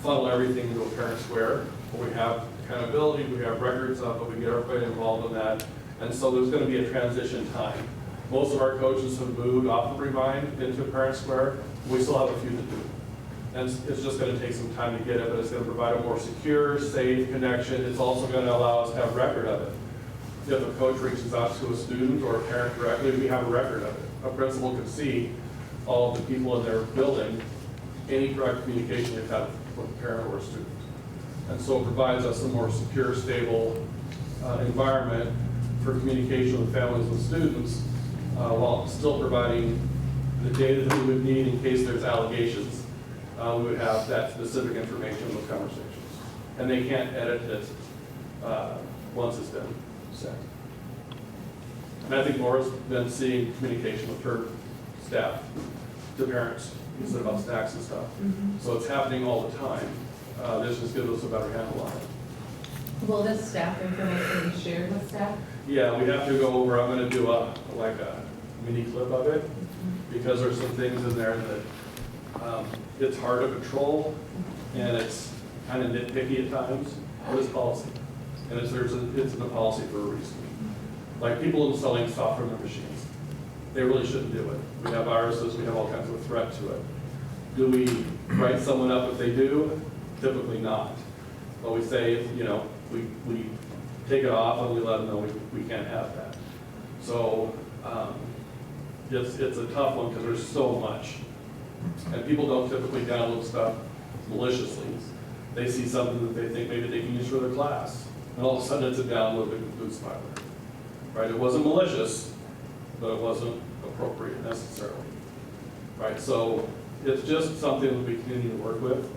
funnel everything into a parent square, where we have accountability, we have records of it, we get everybody involved in that. And so there's going to be a transition time. Most of our coaches have moved off of Remind into parent square. We still have a few to do. And it's just going to take some time to get it, but it's going to provide a more secure, safe connection. It's also going to allow us to have record of it. If a coach reaches out to a student or a parent directly, we have a record of it. A principal can see all of the people in their building, any direct communication they've had with a parent or a student. And so it provides us a more secure, stable environment for communication with families and students, while still providing the data that we would need in case there's allegations. We would have that specific information in those conversations. And they can't edit it once it's been sent. And I think Laura's been seeing communication with her staff to parents instead of about stacks and stuff. So it's happening all the time. This just gives us a better handle on it. Will this staff information be shared with staff? Yeah, we have to go over, I'm gonna do a mini clip of it, because there's some things in there that it's hard to control, and it's kind of nitpicky at times, but it's policy. And it's in the policy for a reason. Like people installing software in their machines, they really shouldn't do it. We have viruses, we have all kinds of threat to it. Do we write someone up if they do? Typically not. But we say, you know, we take it off and we let them know we can't have that. So It's a tough one because there's so much. And people don't typically download stuff maliciously. They see something that they think maybe they can use for their class. And all of a sudden it's a download that includes spyware. Right? It wasn't malicious, but it wasn't appropriate necessarily. Right? So it's just something that we continue to work with.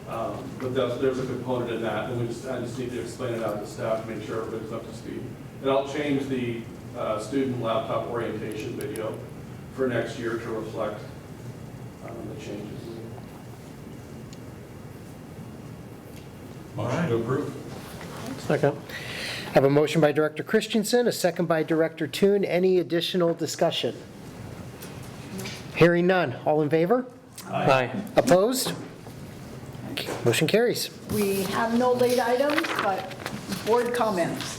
But there's a component in that, and I just need to explain it out to staff to make sure everybody's up to speed. And I'll change the student laptop orientation video for next year to reflect the changes. Motion to approve. Second. Have a motion by Director Christensen, a second by Director Toon. Any additional discussion? Hearing none. All in favor? Aye. Opposed? Motion carries. We have no late items, but board comments.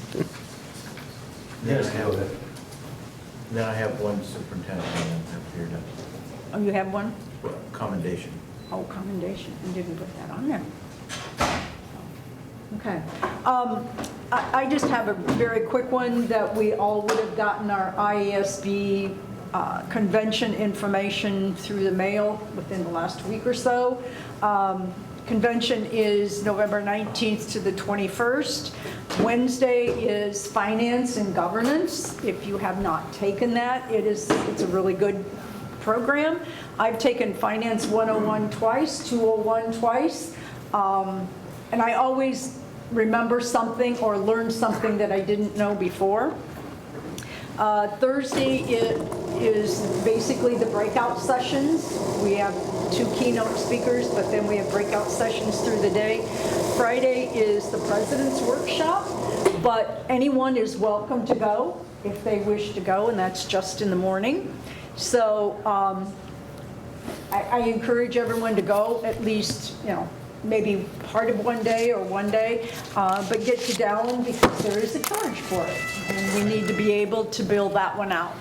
Then I have one superintendent comment up here, Oh, you have one? commendation. Oh, commendation, I didn't put that on there. Okay. I just have a very quick one that we all would have gotten our IASB convention information through the mail within the last week or so. Convention is November 19th to the 21st. Wednesday is finance and governance. If you have not taken that, it's a really good program. I've taken Finance 101 twice, 201 twice, and I always remember something or learn something that I didn't know before. Thursday is basically the breakout sessions. We have 2 keynote speakers, but then we have breakout sessions through the day. Friday is the President's Workshop, but anyone is welcome to go if they wish to go, and that's just in the morning. So I encourage everyone to go at least, maybe part of one day or one day, but get to Dallin because there is a charge for it, and we need to be able to build that one out.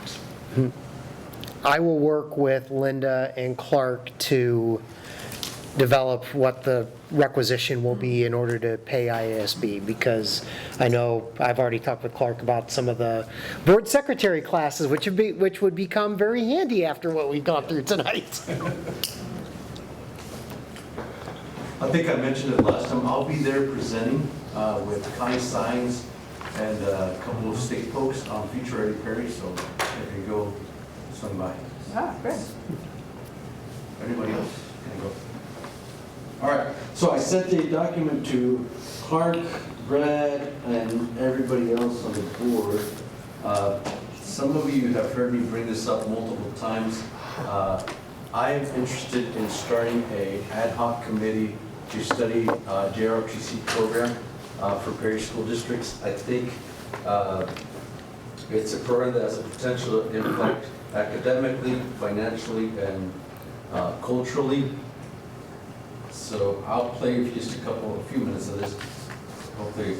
I will work with Linda and Clark to develop what the requisition will be in order to pay IASB, because I know I've already talked with Clark about some of the board secretary classes, which would become very handy after what we've gone through tonight. I think I mentioned it last time, I'll be there presenting with Connie Signs and a couple of state folks on Future Ready Perry, so if you go swing by. Ah, good. Anybody else can go. All right, so I sent a document to Clark, Brad, and everybody else on the board. Some of you have heard me bring this up multiple times. I am interested in starting an ad hoc committee to study JROTC program for Perry school districts. I think it's a program that has a potential impact academically, financially, and culturally. So I'll play for just a few minutes of this. Hopefully.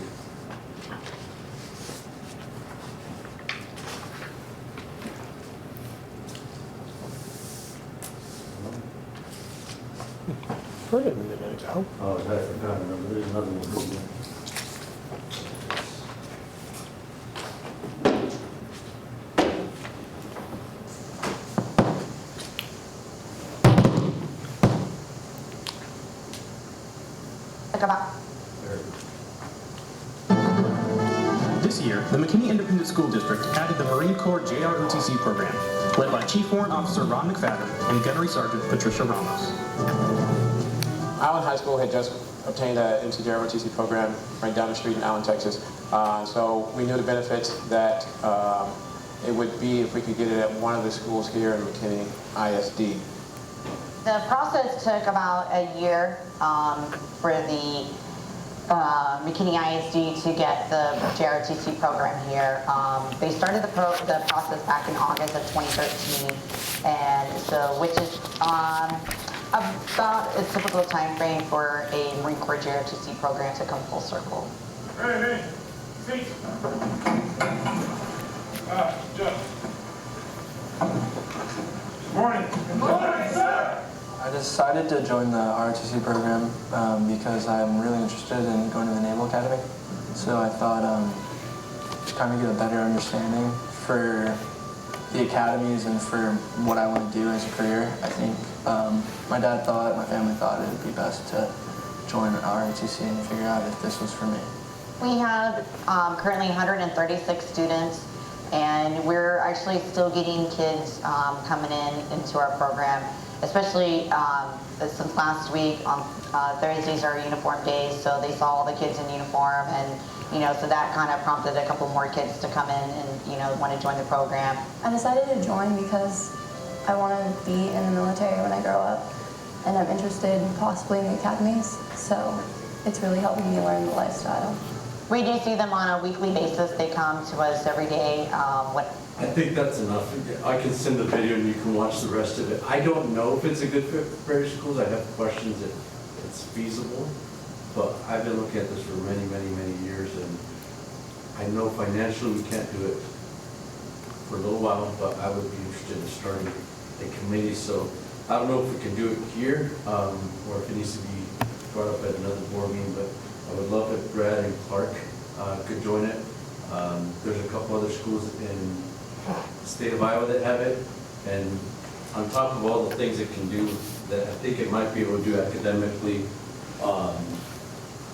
Heard it a minute ago. Oh, I forgot. Remember, there's another one. This year, the McKinney Independent School District added the Marine Corps JROTC program, led by Chief Warrant Officer Ron McFadden and Gunnery Sergeant Patricia Ramos. Allen High School had just obtained an MCJROTC program right down the street in Allen, Texas. So we knew the benefits that it would be if we could get it at one of the schools here in McKinney ISD. The process took about a year for the McKinney ISD to get the JROTC program here. They started the process back in August of 2013, and so which is about a typical time frame for a Marine Corps JROTC program to come full circle. Hey, seats. Jeff. Morning. Good morning, sir. I decided to join the ROTC program because I'm really interested in going to the Naval Academy. So I thought to kind of get a better understanding for the academies and for what I want to do as a career. I think my dad thought, my family thought it would be best to join ROTC and figure out if this was for me. We have currently 136 students, and we're actually still getting kids coming into our program, especially since last week on Thursdays are uniform days, so they saw all the kids in uniform, and so that kind of prompted a couple more kids to come in and want to join the program. I decided to join because I want to be in the military when I grow up, and I'm interested possibly in the academies, so it's really helping me learn the lifestyle. We do see them on a weekly basis. They come to us every day. I think that's enough. I can send the video and you can watch the rest of it. I don't know if it's a good fit for prairie schools. I have questions if it's feasible, but I've been looking at this for many, many, many years, and I know financially we can't do it for a little while, but I would be interested in starting a committee. So I don't know if we can do it here or if it needs to be brought up at another board meeting, but I would love if Brad and Clark could join it. There's a couple other schools in the state of Iowa that have it, and on top of all the things it can do, that I think it might be able to do academically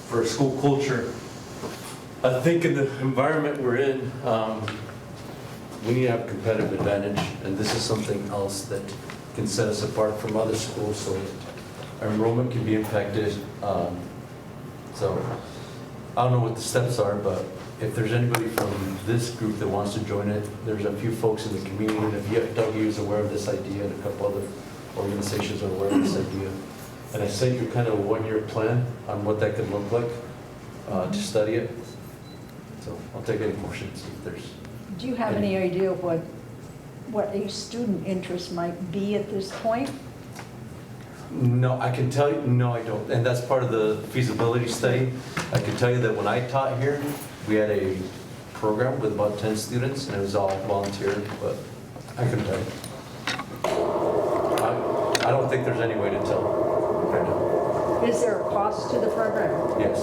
for school culture. I think in the environment we're in, we need to have competitive advantage, and this is something else that can set us apart from other schools so that our enrollment can be impacted. So I don't know what the steps are, but if there's anybody from this group that wants to join it, there's a few folks in the community, and if VFW is aware of this idea, and a couple other organizations are aware of this idea. And I sent you kind of a one-year plan on what that could look like to study it. So I'll take any questions if there's. Do you have any idea of what a student interest might be at this point? No, I can tell you, no, I don't. And that's part of the feasibility study. I can tell you that when I taught here, we had a program with about 10 students, and it was all volunteer, but I can tell you. I don't think there's any way to tell right now. Is there a cost to the program? Yes.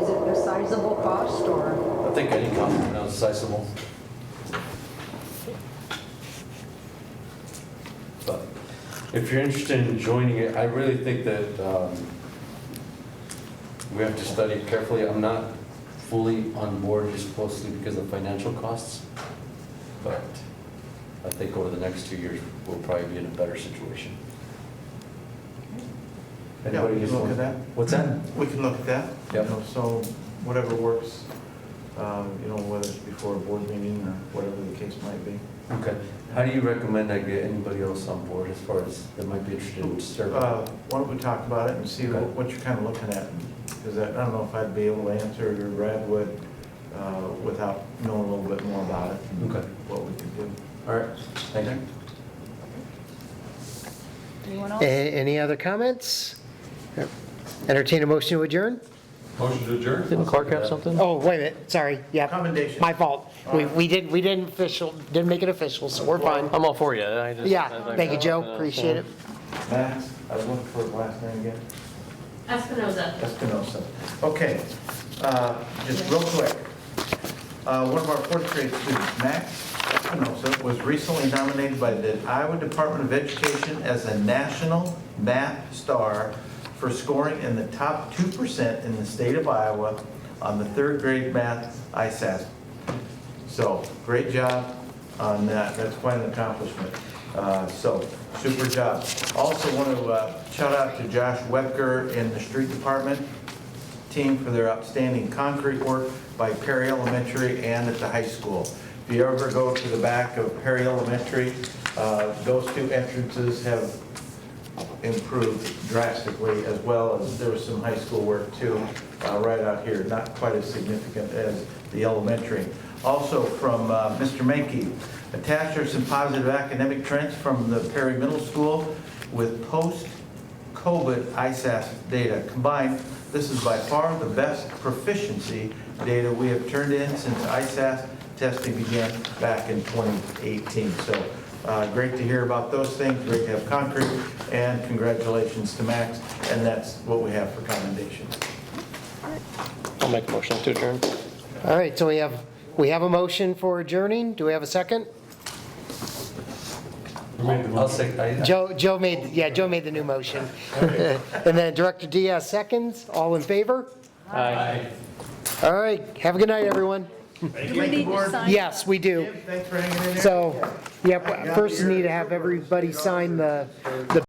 Is it a sizable cost, or? I think any cost now is sizable. But if you're interested in joining it, I really think that we have to study it carefully. I'm not fully on board just mostly because of financial costs, but I think over the next 2 years, we'll probably be in a better situation. Yeah, we can look at that. What's that? We can look at that. Yep. So whatever works, whether it's before a board meeting or whatever the case might be. Okay. How do you recommend I get anybody else on board as far as that might be interested in serving? Why don't we talk about it and see what you're kind of looking at? Because I don't know if I'd be able to answer, or Brad would, without knowing a little bit more about it. And okay. What we could do. All right. Thank you. Anyone else? Any other comments? Entertain a motion to adjourn? Motion to adjourn? Didn't Clark have something? Oh, wait a minute, sorry, yeah. Commendation. My fault. We didn't make it official, so we're fine. I'm all for you. Yeah, thank you, Joe, appreciate it. Max, I was looking for his last name again. Espinoza. Espinosa. Okay, just real quick. One of our fourth grade students, Max Espinosa, was recently nominated by the Iowa Department of Education as a National Math Star for scoring in the top 2% in the state of Iowa on the third grade math ISAS. So, great job on that. That's quite an accomplishment. So, super job. Also want to shout out to Josh Webker in the street department team for their outstanding concrete work by Perry Elementary and at the high school. If you ever go to the back of Perry Elementary, those two entrances have improved drastically, as well as there was some high school work too, right out here, not quite as significant as the elementary. Also from Mr. Menke, attached are some positive academic trends from the Perry Middle School with post-COVID ISAS data. Combined, this is by far the best proficiency data we have turned in since ISAS testing began back in 2018. So great to hear about those things, great to have concrete, and congratulations to Max, and that's what we have for commendations. I'll make a motion to adjourn. All right, so we have we have a motion for adjourning. Do we have a second? I'll say, Joe made the new motion. And then Director Diaz seconds. All in favor? Aye. All right, have a good night, everyone. Do we need to sign? Yes, we do. Thanks for hanging in there. So, yep, first we need to have everybody sign the